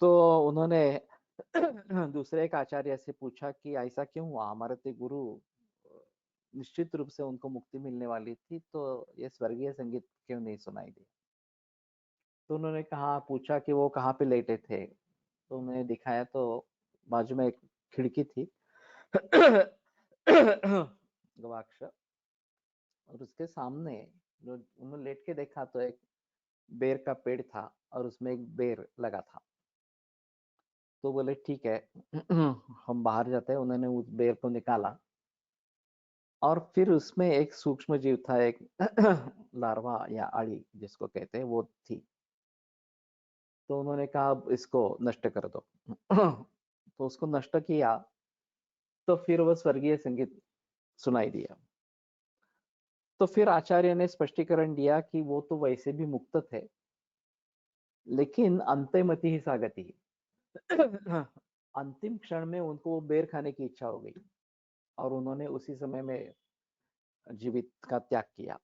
तो उन्होंने दूसरे एक आचार्य से पूछा कि ऐसा क्यों हुआ, हमारे तो गुरु निश्चित रूप से उनको मुक्ति मिलने वाली थी, तो ये स्वर्गीय संगीत क्यों नहीं सुनाई दी। तो उन्होंने कहा, पूछा कि वो कहाँ पे लेटे थे, तो उन्होंने दिखाया, तो बाजू में एक खिड़की थी, गवाक्ष, और उसके सामने जो उन्होंने लेट के देखा, तो एक बेर का पेड़ था और उसमें एक बेर लगा था। तो बोले ठीक है, हम बाहर जाते हैं। उन्होंने उस बेर को निकाला, और फिर उसमें एक सूक्ष्म जीव था, एक लार्वा या आड़ी जिसको कहते हैं, वो थी। तो उन्होंने कहा, अब इसको नष्ट कर दो। तो उसको नष्ट किया, तो फिर वो स्वर्गीय संगीत सुनाई दिया। तो फिर आचार्य ने स्पष्टीकरण दिया कि वो तो वैसे भी मुक्त थे, लेकिन अंतमति ही सागति। अंतिम क्षण में उनको वो बेर खाने की इच्छा हो गई, और उन्होंने उसी समय में जीवित का त्याग किया।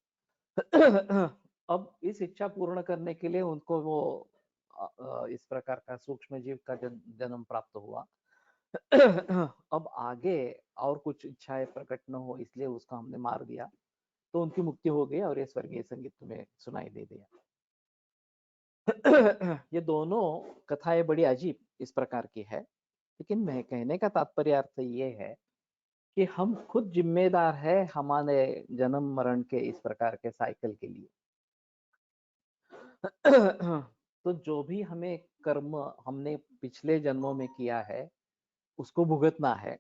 अब इस इच्छा पूर्ण करने के लिए उनको वो इस प्रकार का सूक्ष्म जीव का जन्म प्राप्त हुआ। अब आगे और कुछ इच्छाएं प्रकट न हो, इसलिए उसको हमने मार दिया, तो उनकी मुक्ति हो गई, और ये स्वर्गीय संगीत तुम्हें सुनाई दे दिया। ये दोनों कथाएं बड़ी अजीब इस प्रकार की है, लेकिन मैं कहने का तात्पर्य अर्थ ये है कि हम खुद जिम्मेदार है हमारे जन्म मरण के इस प्रकार के साइकिल के लिए। तो जो भी हमें कर्म हमने पिछले जन्मों में किया है, उसको भुगतना है।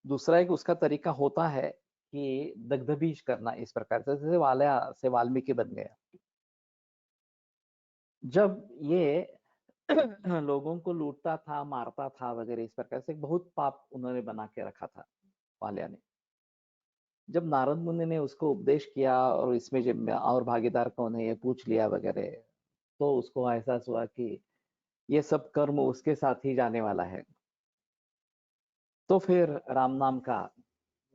दूसरा एक उसका तरीका होता है कि दग्ध बीज करना, इस प्रकार से, जैसे वाल्या से वाल्मीकि बन गया। जब ये लोगों को लूटता था, मारता था वगैरह, इस प्रकार से बहुत पाप उन्होंने बना के रखा था वाल्या ने। जब नारद मुनि ने उसको उपदेश किया, और इसमें जब और भागीदार कौन है ये पूछ लिया वगैरह, तो उसको एहसास हुआ कि ये सब कर्म उसके साथ ही जाने वाला है। तो फिर राम नाम का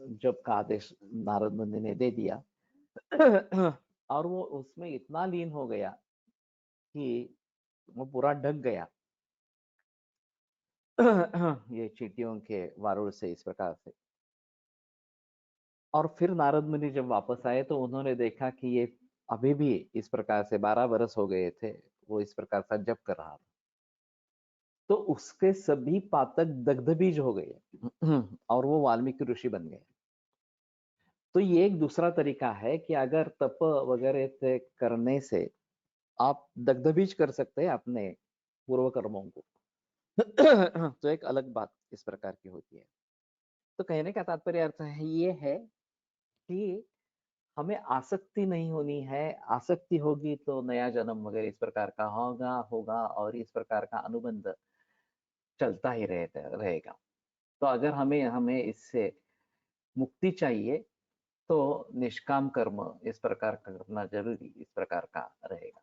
जप का आदेश नारद मुनि ने दे दिया। और वो उसमें इतना लीन हो गया कि वो पूरा ढक गया, ये चींटियों के वारुड़ से, इस प्रकार से। और फिर नारद मुनि जब वापस आए, तो उन्होंने देखा कि ये अभी भी इस प्रकार से 12 बरस हो गए थे, वो इस प्रकार से जप कर रहा था। तो उसके सभी पातक दग्ध बीज हो गए, और वो वाल्मीकि ऋषि बन गए। तो ये एक दूसरा तरीका है कि अगर तप वगैरह से करने से आप दग्ध बीज कर सकते हैं अपने पूर्व कर्मों को, तो एक अलग बात इस प्रकार की होती है। तो कहने का तात्पर्य अर्थ है ये है कि हमें आसक्ति नहीं होनी है। आसक्ति होगी तो नया जन्म वगैरह इस प्रकार का होगा, और इस प्रकार का अनुबंध चलता ही रहेगा। तो अगर हमें हमें इससे मुक्ति चाहिए तो निष्काम कर्म इस प्रकार का करना जरूरी इस प्रकार का रहेगा।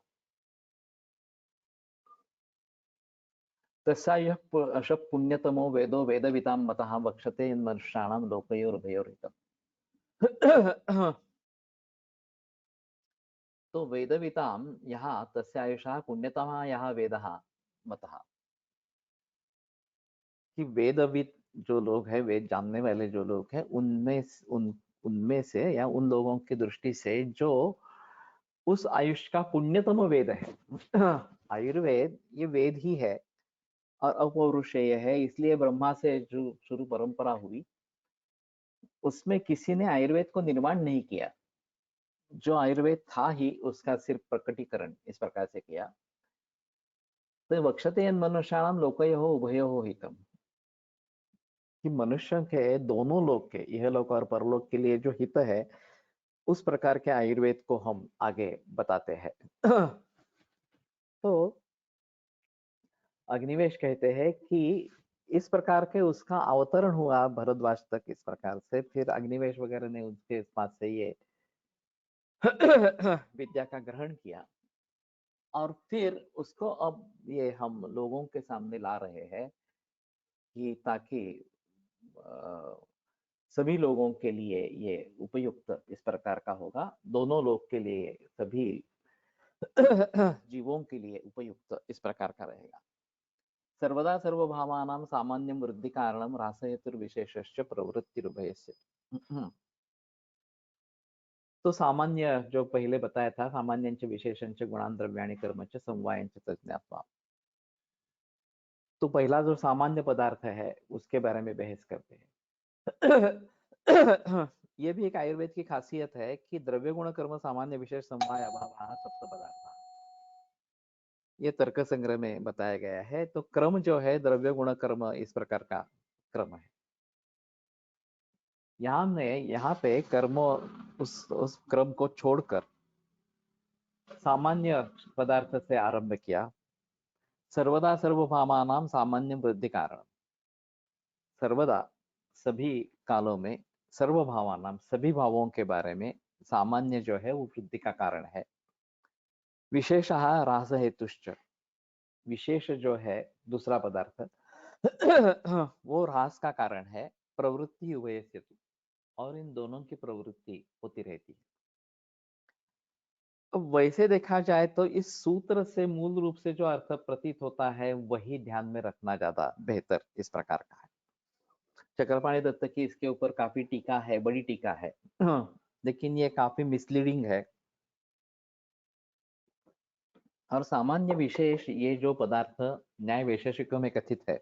तस्या यः अशः पुण्यतमो वेदो वेदवितां मतः वक्षते मनुष्याणां लोकयोर्भयोर्हितम्। तो वेदवितां यहाँ तस्यायुषः पुण्यतमः यः वेदः मतः, कि वेदविद जो लोग हैं, वेद जानने वाले जो लोग हैं, उनमें से या उन लोगों की दृष्टि से जो उस आयुष का पुण्यतम वेद है। आयुर्वेद ये वेद ही है और अपौरुषेय है, इसलिए ब्रह्मा से जो शुरू परंपरा हुई उसमें किसी ने आयुर्वेद को निर्माण नहीं किया। जो आयुर्वेद था ही उसका सिर्फ प्रकटीकरण इस प्रकार से किया। तो वक्षते मनुष्याणाम लोकयोः उभयोः हितम, कि मनुष्य के दोनों लोक के, यह लोक और परलोक के लिए जो हित है, उस प्रकार के आयुर्वेद को हम आगे बताते हैं। तो अग्निवेश कहते हैं कि इस प्रकार के उसका अवतरण हुआ भरद्वाज तक इस प्रकार से, फिर अग्निवेश वगैरह ने उसके पास से ये विद्या का ग्रहण किया और फिर उसको अब ये हम लोगों के सामने ला रहे हैं कि ताकि सभी लोगों के लिए ये उपयुक्त इस प्रकार का होगा, दोनों लोग के लिए, सभी जीवों के लिए उपयुक्त इस प्रकार का रहेगा। सर्वदा सर्वभावानां सामान्यं वृद्धि कारणं रासयतुर्विशेषश्च प्रवृत्तिरुभयस्य। तो सामान्य जो पहले बताया था, सामान्यंच विशेषंच गुणान् द्रव्याणि कर्मच समवायंच तज्ज्ञात्वा। तो पहला जो सामान्य पदार्थ है उसके बारे में बहस करते हैं। ये भी एक आयुर्वेद की खासियत है कि द्रव्य गुण कर्म सामान्य विशेष समवाय अभाव सप्त पदार्थ, ये तर्क संग्रह में बताया गया है। तो क्रम जो है द्रव्य गुण कर्म इस प्रकार का क्रम है। यहाँ पे कर्म उस क्रम को छोड़कर सामान्य पदार्थ से आरंभ किया। सर्वदा सर्वभावानां सामान्य वृद्धि कारण, सर्वदा सभी कालों में, सर्वभावानां सभी भावों के बारे में, सामान्य जो है वो वृद्धि का कारण है। विशेषः रास हेतुश्च, विशेष जो है दूसरा पदार्थ वो ह्रास का कारण है। प्रवृत्ति उभयस्य, और इन दोनों की प्रवृत्ति होती रहती है। अब वैसे देखा जाए तो इस सूत्र से मूल रूप से जो अर्थ प्रतीत होता है वही ध्यान में रखना ज्यादा बेहतर इस प्रकार का है। चक्रपाणी दत्त की इसके ऊपर काफी टीका है, बड़ी टीका है, लेकिन ये काफी मिसलीडिंग है। और सामान्य विशेष ये जो पदार्थ न्याय वैशेषिकों में कथित है,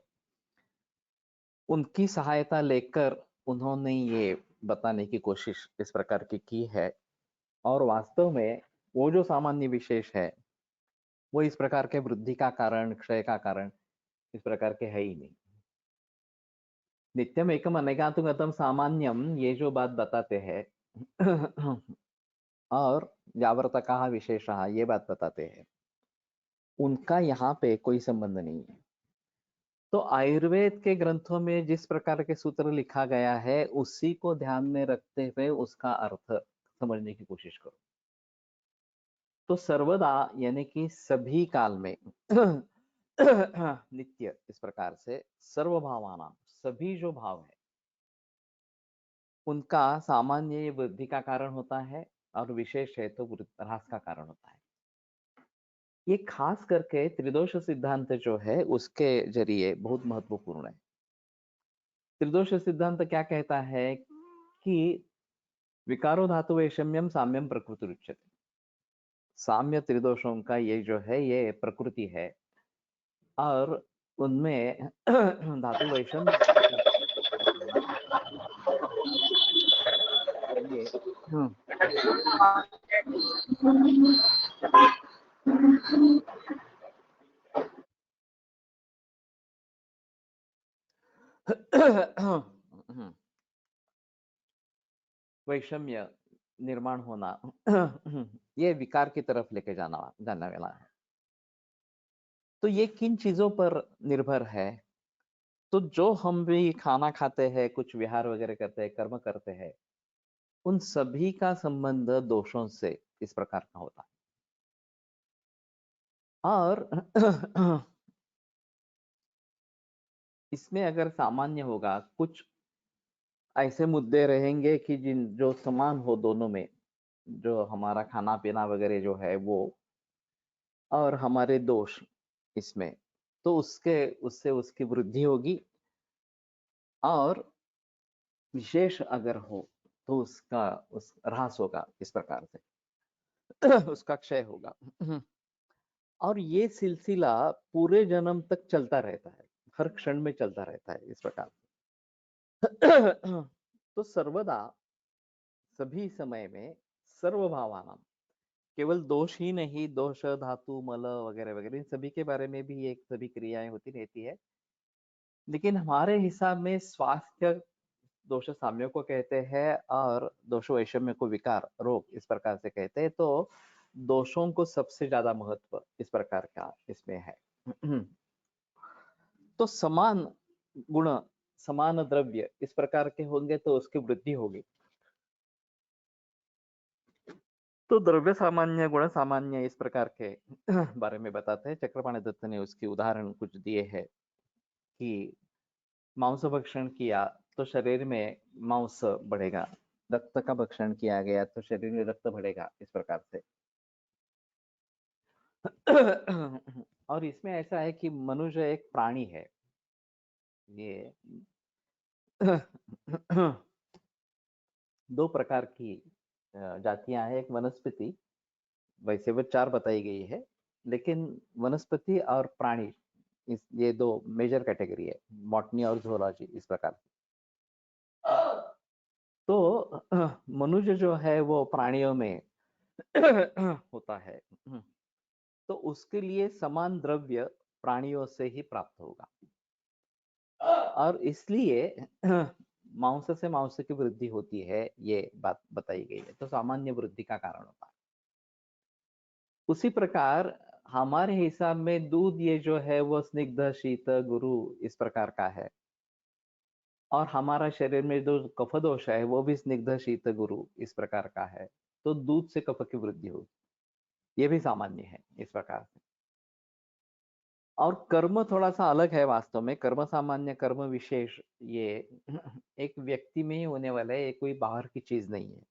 उनकी सहायता लेकर उन्होंने ये बताने की कोशिश इस प्रकार की है। और वास्तव में वो जो सामान्य विशेष है वो इस प्रकार के वृद्धि का कारण, क्षय का कारण इस प्रकार के है ही नहीं। नित्यम एकम अनेकान्तगतम सामान्यम, ये जो बात बताते हैं और जावर्तकः विशेषः ये बात बताते हैं, उनका यहाँ पे कोई संबंध नहीं है। तो आयुर्वेद के ग्रंथों में जिस प्रकार के सूत्र लिखा गया है उसी को ध्यान में रखते हुए उसका अर्थ समझने की कोशिश करो। तो सर्वदा यानी कि सभी काल में, नित्य इस प्रकार से, सर्वभावानां सभी जो भाव है उनका सामान्य वृद्धि का कारण होता है और विशेष है तो ह्रास का कारण होता है। ये खास करके त्रिदोष सिद्धांत जो है उसके जरिए बहुत महत्वपूर्ण है। त्रिदोष सिद्धांत क्या कहता है कि विकारो धातु वैषम्यम साम्यम प्रकृति उच्यते। साम्य त्रिदोषों का ये जो है ये प्रकृति है और उनमें धातु वैषम्य ये वैषम्य निर्माण होना ये विकार की तरफ लेके जाने वाला है। तो ये किन चीजों पर निर्भर है? तो जो हम भी खाना खाते हैं, कुछ विहार वगैरह करते हैं, कर्म करते हैं, उन सभी का संबंध दोषों से इस प्रकार का होता है। और इसमें अगर सामान्य होगा, कुछ ऐसे मुद्दे रहेंगे कि जिन जो समान हो दोनों में, जो हमारा खाना पीना वगैरह जो है वो, और हमारे दोष इसमें, तो उसके उससे उसकी वृद्धि होगी। और विशेष अगर हो तो उसका उस ह्रास होगा इस प्रकार से। उसका क्षय होगा। और ये सिलसिला पूरे जन्म तक चलता रहता है, हर क्षण में चलता रहता है इस प्रकार से। तो सर्वदा सभी समय में सर्वभावानां, केवल दोष ही नहीं, दोष धातु मल वगैरह वगैरह इन सभी के बारे में भी एक सभी क्रियाएं होती रहती है। लेकिन हमारे हिसाब में स्वास्थ्य दोष साम्य को कहते हैं और दोष वैषम्य को विकार रोग इस प्रकार से कहते हैं। तो दोषों को सबसे ज्यादा महत्व इस प्रकार का इसमें है। तो समान गुण, समान द्रव्य इस प्रकार के होंगे तो उसकी वृद्धि होगी। तो द्रव्य सामान्य गुण सामान्य इस प्रकार के बारे में बताते हैं। चक्रपाणि दत्त ने उसकी उदाहरण कुछ दिए हैं कि मांस भक्षण किया तो शरीर में मांस बढ़ेगा, रक्त का भक्षण किया गया तो शरीर में रक्त बढ़ेगा इस प्रकार से। और इसमें ऐसा है कि मनुष्य एक प्राणी है। ये दो प्रकार की जातियां हैं। एक वनस्पति, वैसे वो चार बताई गई है, लेकिन वनस्पति और प्राणी ये दो मेजर कैटेगरी है, बॉटनी और zoology इस प्रकार। तो मनुष्य जो है वो प्राणियों में होता है, तो उसके लिए समान द्रव्य प्राणियों से ही प्राप्त होगा। और इसलिए मांस से मांस की वृद्धि होती है, ये बात बताई गई है। तो सामान्य वृद्धि का कारण होता है। उसी प्रकार हमारे हिसाब में दूध ये जो है वो स्निग्ध शीत गुरु इस प्रकार का है, और हमारा शरीर में जो कफ दोष है वो भी स्निग्ध शीत गुरु इस प्रकार का है। तो दूध से कफ की वृद्धि होगी, ये भी सामान्य है इस प्रकार से। और कर्म थोड़ा सा अलग है वास्तव में। कर्म सामान्य कर्म विशेष ये एक व्यक्ति में ही होने वाला है, ये कोई बाहर की चीज नहीं है।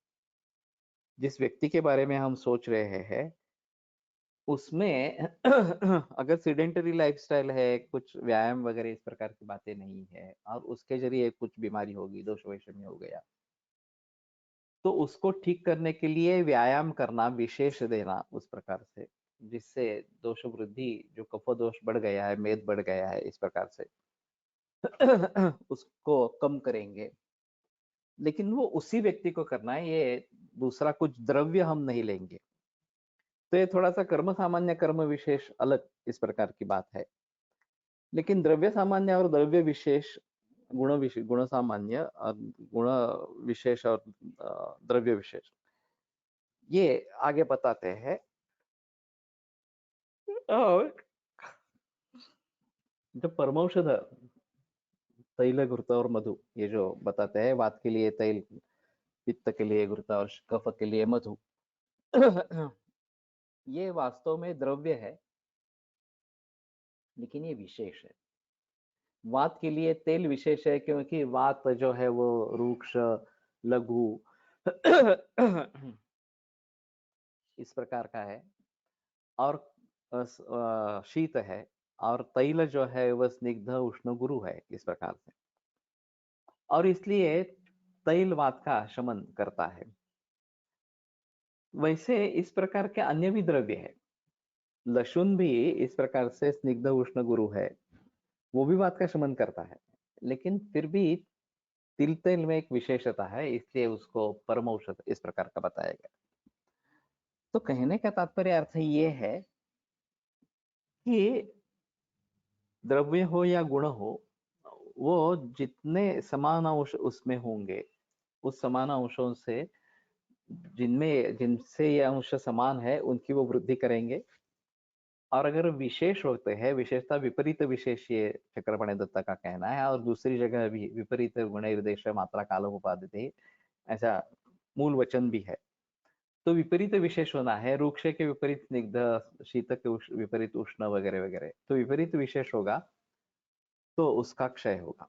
जिस व्यक्ति के बारे में हम सोच रहे हैं उसमें अगर सीडेंटरी लाइफस्टाइल है, कुछ व्यायाम वगैरह इस प्रकार की बातें नहीं है, और उसके जरिए कुछ बीमारी होगी, दोष वैषम्य हो गया, तो उसको ठीक करने के लिए व्यायाम करना, विशेष देना उस प्रकार से, जिससे दोष वृद्धि, जो कफ दोष बढ़ गया है, मेद बढ़ गया है इस प्रकार से उसको कम करेंगे। लेकिन वो उसी व्यक्ति को करना है, ये दूसरा कुछ द्रव्य हम नहीं लेंगे। तो ये थोड़ा सा कर्म सामान्य कर्म विशेष अलग इस प्रकार की बात है। लेकिन द्रव्य सामान्य और द्रव्य विशेष, गुण सामान्य और गुण विशेष और द्रव्य विशेष, ये आगे बताते हैं। और जो परमौषध तैल घृत और मधु ये जो बताते हैं, वात के लिए तैल, पित्त के लिए घृत और कफ के लिए मधु, ये वास्तव में द्रव्य है, लेकिन ये विशेष है। वात के लिए तेल विशेष है, क्योंकि वात जो है वो रूक्ष, लघु इस प्रकार का है, और शीत है, और तैल जो है वह स्निग्ध उष्ण गुरु है इस प्रकार से। और इसलिए तैल वात का शमन करता है। वैसे इस प्रकार के अन्य भी द्रव्य है। लहसुन भी इस प्रकार से स्निग्ध उष्ण गुरु है, वो भी वात का शमन करता है। लेकिन फिर भी तिल तेल में एक विशेषता है, इसलिए उसको परम औषध इस प्रकार का बताया गया। तो कहने का तात्पर्य अर्थ ये है कि द्रव्य हो या गुण हो, वो जितने समान अंश उसमें होंगे, उस समान अंशों से जिनसे ये अंश समान है उनकी वो वृद्धि करेंगे। और अगर विशेष होते हैं, विशेषता विपरीत विशेष, ये चक्रपाणि दत्ता का कहना है, और दूसरी जगह भी विपरीत गुणैर्देश मात्रा कालोपपादिते, ऐसा मूल वचन भी है। तो विपरीत विशेष होना है, रूक्ष के विपरीत स्निग्ध, शीत के विपरीत उष्ण वगैरह वगैरह, तो विपरीत विशेष होगा तो उसका क्षय होगा।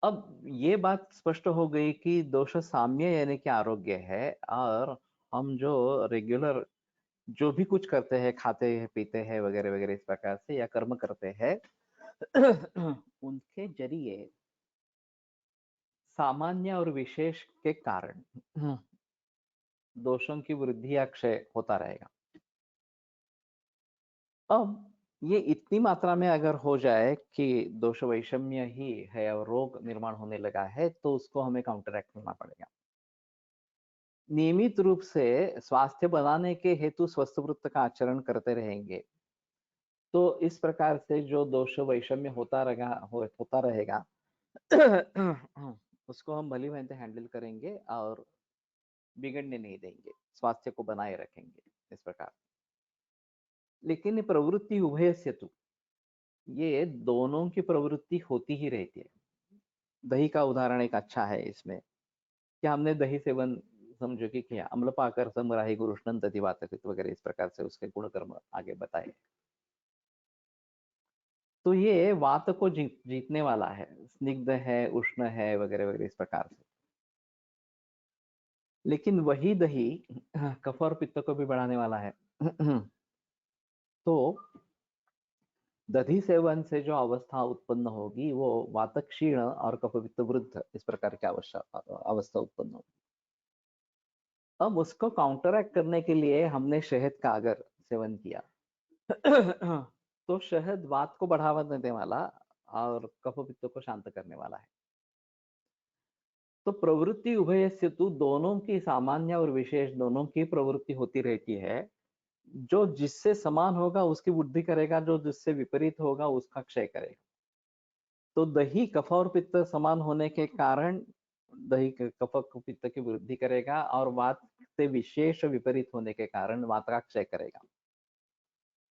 अब ये बात स्पष्ट हो गई कि दोष साम्य यानी कि आरोग्य है, और हम जो रेगुलर जो भी कुछ करते हैं, खाते हैं, पीते हैं वगैरह वगैरह इस प्रकार से, या कर्म करते हैं, उनके जरिए सामान्य और विशेष के कारण दोषों की वृद्धि या क्षय होता रहेगा। अब ये इतनी मात्रा में अगर हो जाए कि दोष वैषम्य ही है और रोग निर्माण होने लगा है, तो उसको हमें काउंटरैक्ट करना पड़ेगा। नियमित रूप से स्वास्थ्य बनाने के हेतु स्वस्थ वृत्त का आचरण करते रहेंगे, तो इस प्रकार से जो दोष वैषम्य होता रहेगा, उसको हम भली भांति हैंडल करेंगे और बिगड़ने नहीं देंगे, स्वास्थ्य को बनाए रखेंगे इस प्रकार। लेकिन प्रवृत्ति उभयस्य तु, ये दोनों की प्रवृत्ति होती ही रहती है। दही का उदाहरण एक अच्छा है इसमें, कि हमने दही सेवन समझो कि किया, अम्लपाकर समराही गुरुष्णन तति वातपित्त वगैरह इस प्रकार से उसके गुण कर्म आगे बताए, तो ये वात को जीतने वाला है, स्निग्ध है, उष्ण है वगैरह वगैरह इस प्रकार से। लेकिन वही दही कफ और पित्त को भी बढ़ाने वाला है। तो दधी सेवन से जो अवस्था उत्पन्न होगी वो वात क्षीण और कफ पित्त वृद्ध इस प्रकार की अवस्था उत्पन्न होगी। अब उसको काउंटरैक्ट करने के लिए हमने शहद का अगर सेवन किया, तो शहद वात को बढ़ावा देने वाला और कफ पित्त को शांत करने वाला है। तो प्रवृत्ति उभयस्य तु, दोनों की सामान्य और विशेष दोनों की प्रवृत्ति होती रहती है। जो जिससे समान होगा उसकी वृद्धि करेगा, जो जिससे विपरीत होगा उसका क्षय करेगा। तो दही कफ और पित्त समान होने के कारण दही कफ पित्त की वृद्धि करेगा, और वात से विशेष विपरीत होने के कारण वात का क्षय करेगा।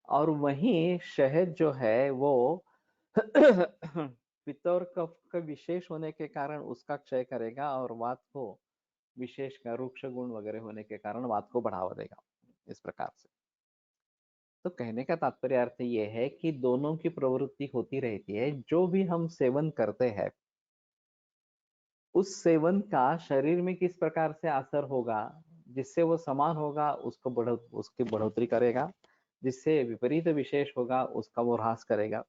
और वहीं शहद जो है वो पित्त और कफ का विशेष होने के कारण उसका क्षय करेगा, और वात को विशेष का रूक्ष गुण वगैरह होने के कारण वात को बढ़ावा देगा इस प्रकार से। तो कहने का तात्पर्य अर्थ ये है कि दोनों की प्रवृत्ति होती रहती है। जो भी हम सेवन करते हैं, उस सेवन का शरीर में किस प्रकार से असर होगा, जिससे वो समान होगा उसकी बढ़ोतरी करेगा, जिससे विपरीत विशेष होगा उसका वो ह्रास करेगा।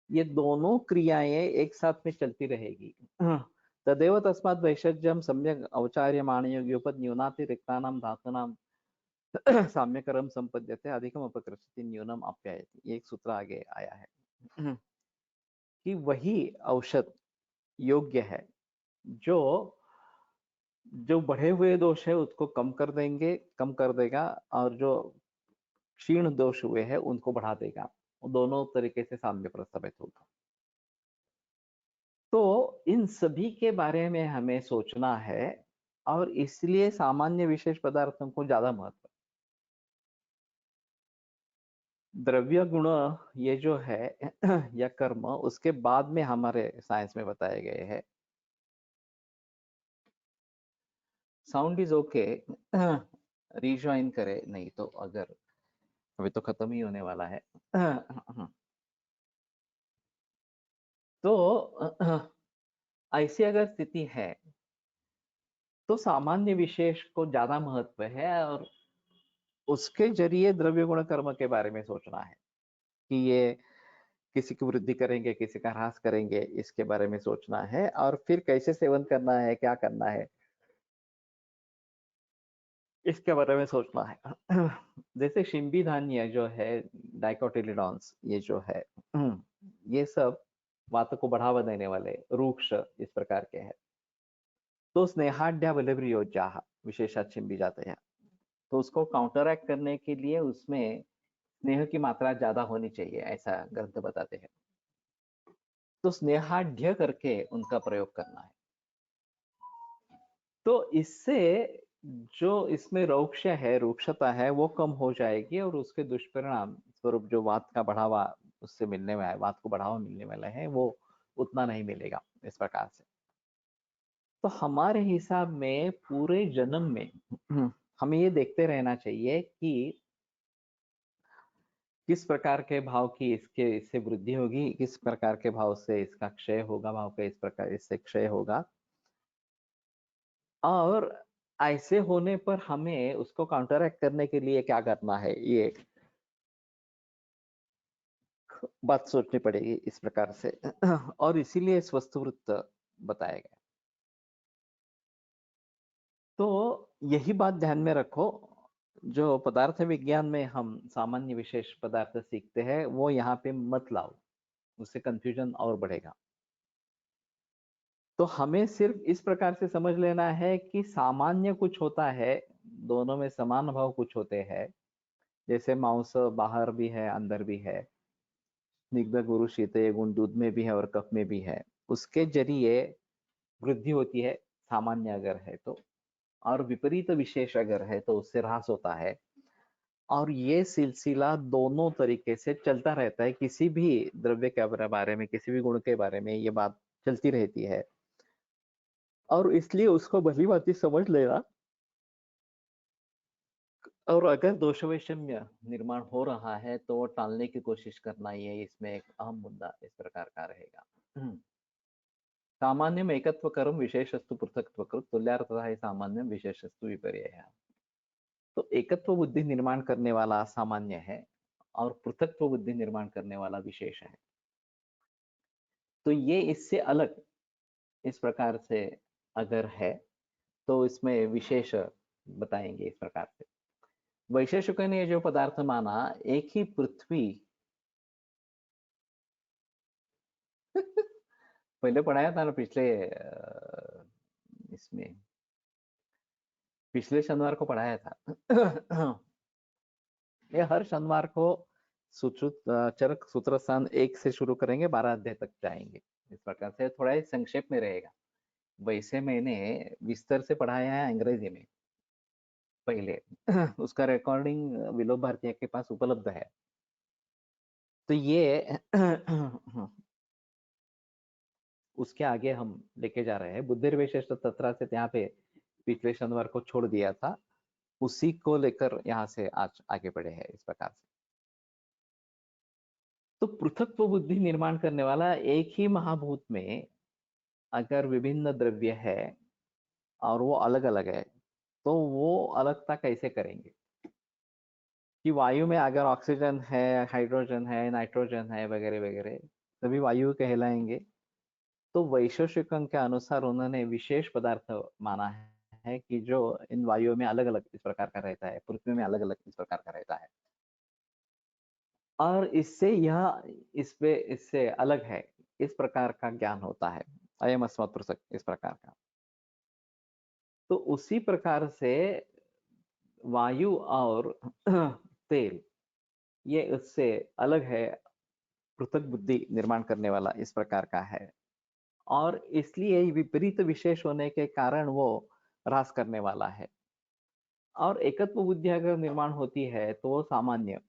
ये दोनों क्रियाएं एक साथ में चलती रहेगी। तदेव तस्मात् वैषज्यम सम्यक औचार्यमाणयोग्योपद न्यूनातिरिक्तानां धातूनां साम्यकरम संपद्यते अधिकम अपकृष्यति न्यूनम आप्यायति, ये एक सूत्र आगे आया है। कि वही औषध योग्य है जो जो बढ़े हुए दोष है उसको कम कर देगा, और जो क्षीण दोष हुए हैं उनको बढ़ा देगा। दोनों तरीके से साम्य प्रस्तावित होगा। तो इन सभी के बारे में हमें सोचना है, और इसलिए सामान्य विशेष पदार्थों को ज्यादा महत्व। द्रव्य गुण ये जो है या कर्म, उसके बाद में हमारे साइंस में बताए गए हैं। साउंड इज ओके, रिज्वाइन करे, नहीं तो अगर अभी तो खत्म ही होने वाला है। तो ऐसी अगर स्थिति है तो सामान्य विशेष को ज्यादा महत्व है, और उसके जरिए द्रव्य गुण कर्म के बारे में सोचना है कि ये किसी की वृद्धि करेंगे, किसी का ह्रास करेंगे, इसके बारे में सोचना है। और फिर कैसे सेवन करना है, क्या करना है, इसके बारे में सोचना है। जैसे शिंबी धान्य जो है, डाइकोटिलिडॉन्स, ये जो है, ये सब वात को बढ़ावा देने वाले रूक्ष इस प्रकार के हैं। तो स्नेहाढ्या बलभिर्योज्या विशेषात शिंबी जाते हैं, तो उसको काउंटरैक्ट करने के लिए उसमें स्नेह की मात्रा ज्यादा होनी चाहिए, ऐसा ग्रंथ बताते हैं। तो स्नेहाढ्य करके उनका प्रयोग करना है। तो इससे जो इसमें रौक्ष है, रूक्षता है, वो कम हो जाएगी और उसके दुष्परिणाम स्वरूप जो वात का बढ़ावा उससे मिलने वाला है, वात को बढ़ावा मिलने वाला है, वो उतना नहीं मिलेगा इस प्रकार से। तो हमारे हिसाब में पूरे जन्म में हमें ये देखते रहना चाहिए कि किस प्रकार के भाव की इससे वृद्धि होगी, किस प्रकार के भाव से इसका क्षय होगा, भाव का इस प्रकार इससे क्षय होगा, और ऐसे होने पर हमें उसको काउंटरएक्ट करने के लिए क्या करना है, ये बात सोचनी पड़ेगी इस प्रकार से। और इसीलिए स्वस्तवृत्त बताया गया। तो यही बात ध्यान में रखो, जो पदार्थ विज्ञान में हम सामान्य विशेष पदार्थ सीखते हैं वो यहाँ पे मत लाओ, उससे कंफ्यूजन और बढ़ेगा। तो हमें सिर्फ इस प्रकार से समझ लेना है कि सामान्य कुछ होता है, दोनों में समान भाव कुछ होते हैं, जैसे मांस बाहर भी है अंदर भी है, स्निग्ध गुरु शीतय गुण दूध में भी है और कफ में भी है, उसके जरिए वृद्धि होती है सामान्य अगर है तो, और विपरीत विशेष अगर है तो उससे ह्रास होता है। और ये सिलसिला दोनों तरीके से चलता रहता है, किसी भी द्रव्य के बारे में, किसी भी गुण के बारे में ये बात चलती रहती है, और इसलिए उसको भली भांति समझ लेना। और अगर दोष वैषम्य निर्माण हो रहा है तो वो टालने की कोशिश करना, ये इसमें एक अहम मुद्दा इस प्रकार का रहेगा। सामान्यम एकत्व कर्म विशेषस्तु पृथक्त्व कृत तुल्यार्थः है सामान्यम विशेषस्तु विपर्यय। तो एकत्व बुद्धि निर्माण करने वाला सामान्य है और पृथक्त्व बुद्धि निर्माण करने वाला विशेष है। तो ये इससे अलग इस प्रकार से अगर है तो इसमें विशेष बताएंगे इस प्रकार से। वैशेषिकों ने जो पदार्थ माना, एक ही पृथ्वी पहले पढ़ाया था ना पिछले इसमें, पिछले शनिवार को पढ़ाया था। ये हर शनिवार को चरक सूत्र स्थान 1 से शुरू करेंगे, 12 अध्याय तक जाएंगे इस प्रकार से, थोड़ा ही संक्षेप में रहेगा। वैसे मैंने विस्तार से पढ़ाया है अंग्रेजी में पहले। उसका रिकॉर्डिंग विलोक भारती के पास उपलब्ध है। तो ये उसके आगे हम लेके जा रहे हैं। बुद्धिर्विशेष तत्र से यहाँ पे पिछले शनिवार को छोड़ दिया था, उसी को लेकर यहाँ से आज आगे बढ़े हैं इस प्रकार से। तो पृथक्त्व बुद्धि निर्माण करने वाला एक ही महाभूत में अगर विभिन्न द्रव्य है और वो अलग अलग है, तो वो अलगता कैसे करेंगे? कि वायु में अगर ऑक्सीजन है, हाइड्रोजन है, नाइट्रोजन है वगैरह वगैरह, सभी वायु कहलाएंगे। तो वैशेषिकों के अनुसार उन्होंने विशेष पदार्थ माना है कि जो इन वायुओं में अलग अलग इस प्रकार का रहता है, पृथ्वी में अलग अलग इस प्रकार का रहता है, और इससे यह इससे अलग है इस प्रकार का ज्ञान होता है, अयम अस्मत् पृथक् इस प्रकार का। तो उसी प्रकार से वायु और तेल ये उससे अलग है, पृथक बुद्धि निर्माण करने वाला इस प्रकार का है, और इसलिए विपरीत विशेष होने के कारण वो ह्रास करने वाला है। और एकत्व बुद्धि अगर निर्माण होती है तो वो सामान्य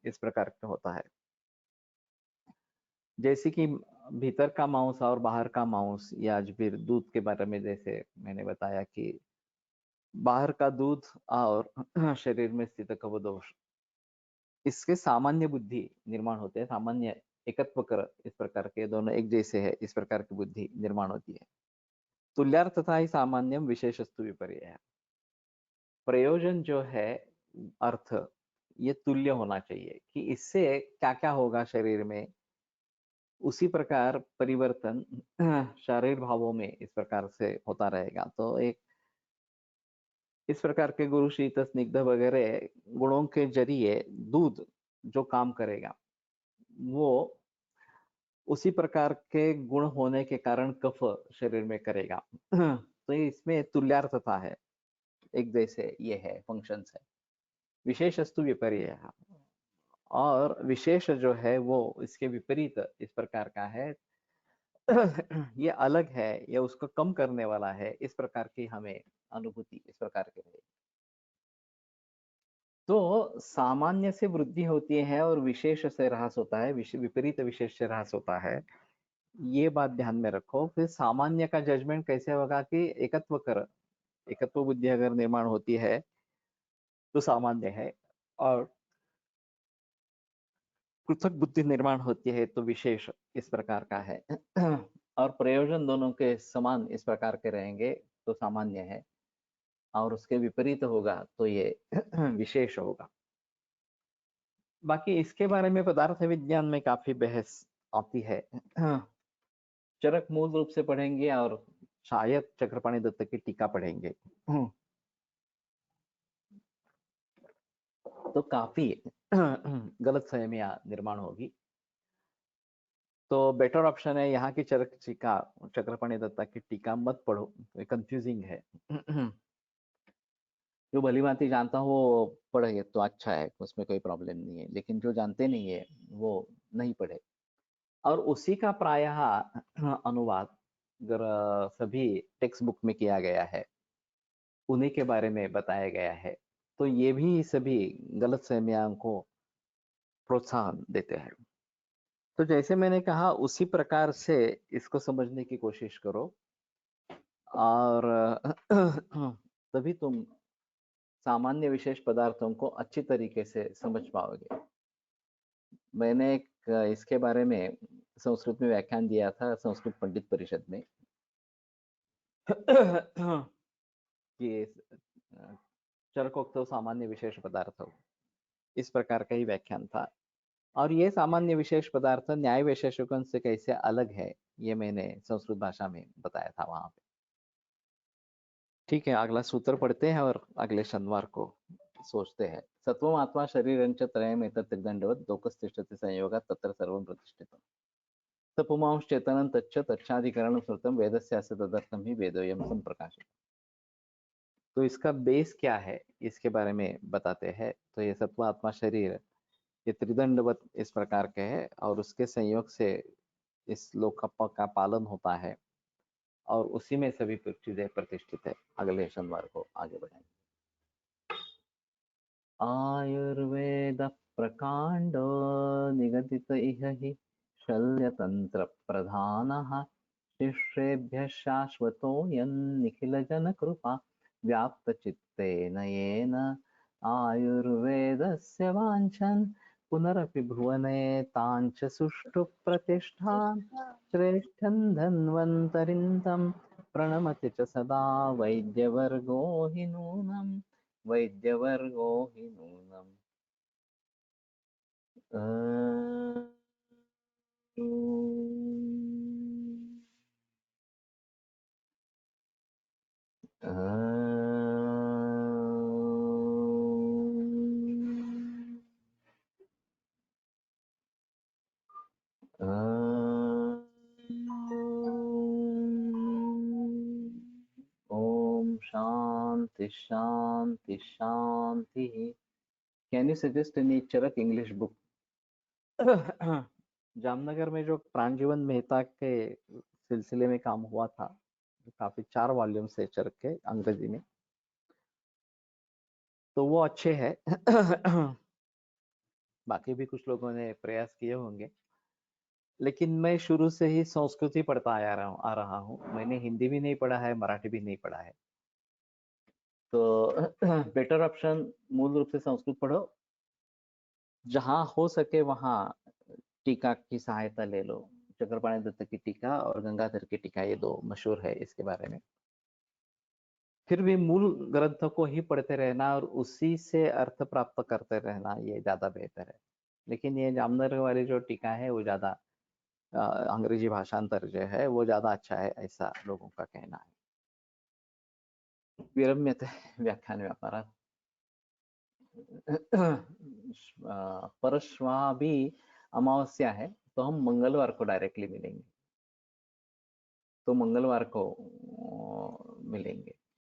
इस प्रकार का होता है। जैसे कि भीतर का मांस और बाहर का मांस, या फिर दूध के बारे में जैसे मैंने बताया कि बाहर का दूध और शरीर में स्थित कवदोष, इसके सामान्य बुद्धि निर्माण होते हैं, सामान्य एकत्व कर इस प्रकार के दोनों एक जैसे है इस प्रकार की बुद्धि निर्माण होती है। तुल्यार्थता ही सामान्यम विशेषस्तु विपर्यय है। प्रयोजन जो है, अर्थ, ये तुल्य होना चाहिए कि इससे क्या क्या होगा शरीर में, उसी प्रकार परिवर्तन शारीरिक भावों में इस प्रकार से होता रहेगा। तो एक इस प्रकार के गुरु शीत स्निग्ध वगैरह गुणों के जरिए दूध जो काम करेगा, वो उसी प्रकार के गुण होने के कारण कफ शरीर में करेगा। तो इसमें तुल्यार्थता है, एक जैसे ये है, फंक्शंस है। विशेषस्तु विपर्यय है, और विशेष जो है वो इसके विपरीत इस प्रकार का है। ये अलग है, ये उसको कम करने वाला है, इस प्रकार की हमें अनुभूति इस प्रकार की रहे। तो सामान्य से वृद्धि होती है और विशेष से ह्रास होता है, विपरीत विशेष से ह्रास होता है, ये बात ध्यान में रखो। फिर सामान्य का जजमेंट कैसे होगा कि एकत्व बुद्धि अगर निर्माण होती है तो सामान्य है, और पृथक बुद्धि निर्माण होती है तो विशेष इस प्रकार का है। और प्रयोजन दोनों के समान इस प्रकार के रहेंगे तो सामान्य है, और उसके विपरीत होगा तो ये विशेष होगा। बाकी इसके बारे में पदार्थ विज्ञान में काफी बहस आती है। चरक मूल रूप से पढ़ेंगे और शायद चक्रपाणि दत्त की टीका पढ़ेंगे, तो काफी गलत फहमियां निर्माण होगी। तो बेटर ऑप्शन है यहाँ की चक्रपाणि दत्ता की टीका मत पढ़ो, कंफ्यूजिंग है। जो भली भांति जानता हो वो पढ़े तो अच्छा है, उसमें कोई प्रॉब्लम नहीं है, लेकिन जो जानते नहीं है वो नहीं पढ़े। और उसी का प्रायः अनुवाद अगर सभी टेक्स्ट बुक में किया गया है, उन्हीं के बारे में बताया गया है, तो ये भी सभी गलत फहमियां को प्रोत्साहन देते हैं। तो जैसे मैंने कहा उसी प्रकार से इसको समझने की कोशिश करो, और तभी तुम सामान्य विशेष पदार्थों को अच्छी तरीके से समझ पाओगे। मैंने एक इसके बारे में संस्कृत में व्याख्यान दिया था संस्कृत पंडित परिषद में कि चरकोक्त सामान्य विशेष पदार्थ, इस प्रकार का ही व्याख्यान था। और ये सामान्य विशेष पदार्थ न्याय वैशेषिकों से कैसे अलग है, ये मैंने संस्कृत भाषा में बताया था वहां पे। ठीक है, अगला सूत्र पढ़ते हैं और अगले शनिवार को सोचते हैं। सत्वम आत्मा शरीरंच त्रयम् एतत् त्रिदंडवत् लोकस्तिष्ठति संयोगात् तत्र सर्वं प्रतिष्ठितम्। स पुमांश्च चेतनं तच्च तच्चाधिकरणं स्मृतं वेदस्यास्य तदर्थं हि वेदोऽयं सम्प्रकाशितः। तो इसका बेस क्या है इसके बारे में बताते हैं। तो ये सत्व आत्मा शरीर ये त्रिदंडवत इस प्रकार के है, और उसके संयोग से इस लोक का पालन होता है, और उसी में सभी चीजें प्रतिष्ठित है। अगले शनिवार को आगे बढ़ेंगे। आयुर्वेद प्रकांडो निगदित इह हि शल्यतंत्र प्रधानः शिष्येभ्यः शाश्वतोऽयं निखिल जन कृपा व्याप्त चित्तेन येन आयुर्वेदस्य वाञ्छन् पुनरपि भुवने ताञ्च सुष्ठु प्रतिष्ठां श्रेष्ठं धन्वन्तरिं तं प्रणमति च सदा वैद्यवर्गो हि नूनम् वैद्यवर्गो हि नूनम्। ओम शांति शांति शांति। Can you suggest any Charak English book? Jamnagar में जो प्राणजीवन मेहता के सिलसिले में काम हुआ था, काफी 4 वॉल्यूम्स है चरक के अंग्रेजी में, तो वो अच्छे हैं। बाकी भी कुछ लोगों ने प्रयास किए होंगे, लेकिन मैं शुरू से ही संस्कृत ही पढ़ता आ रहा हूँ। मैंने हिंदी भी नहीं पढ़ा है, मराठी भी नहीं पढ़ा है। तो बेटर ऑप्शन मूल रूप से संस्कृत पढ़ो, जहां हो सके वहां टीका की सहायता ले लो। चक्रपाणि दत्त की टीका और गंगाधर की टीका, ये 2 मशहूर है इसके बारे में। फिर भी मूल ग्रंथों को ही पढ़ते रहना और उसी से अर्थ प्राप्त करते रहना, ये ज्यादा बेहतर है। लेकिन ये जामनगर वाली जो टीका है वो ज्यादा अंग्रेजी भाषांतर जो है वो ज्यादा अच्छा है, ऐसा लोगों का कहना है। विरम्यते व्याख्यान व्यापारात्। परश्वा भी अमावस्या है, तो हम मंगलवार को डायरेक्टली मिलेंगे, तो मंगलवार को मिलेंगे।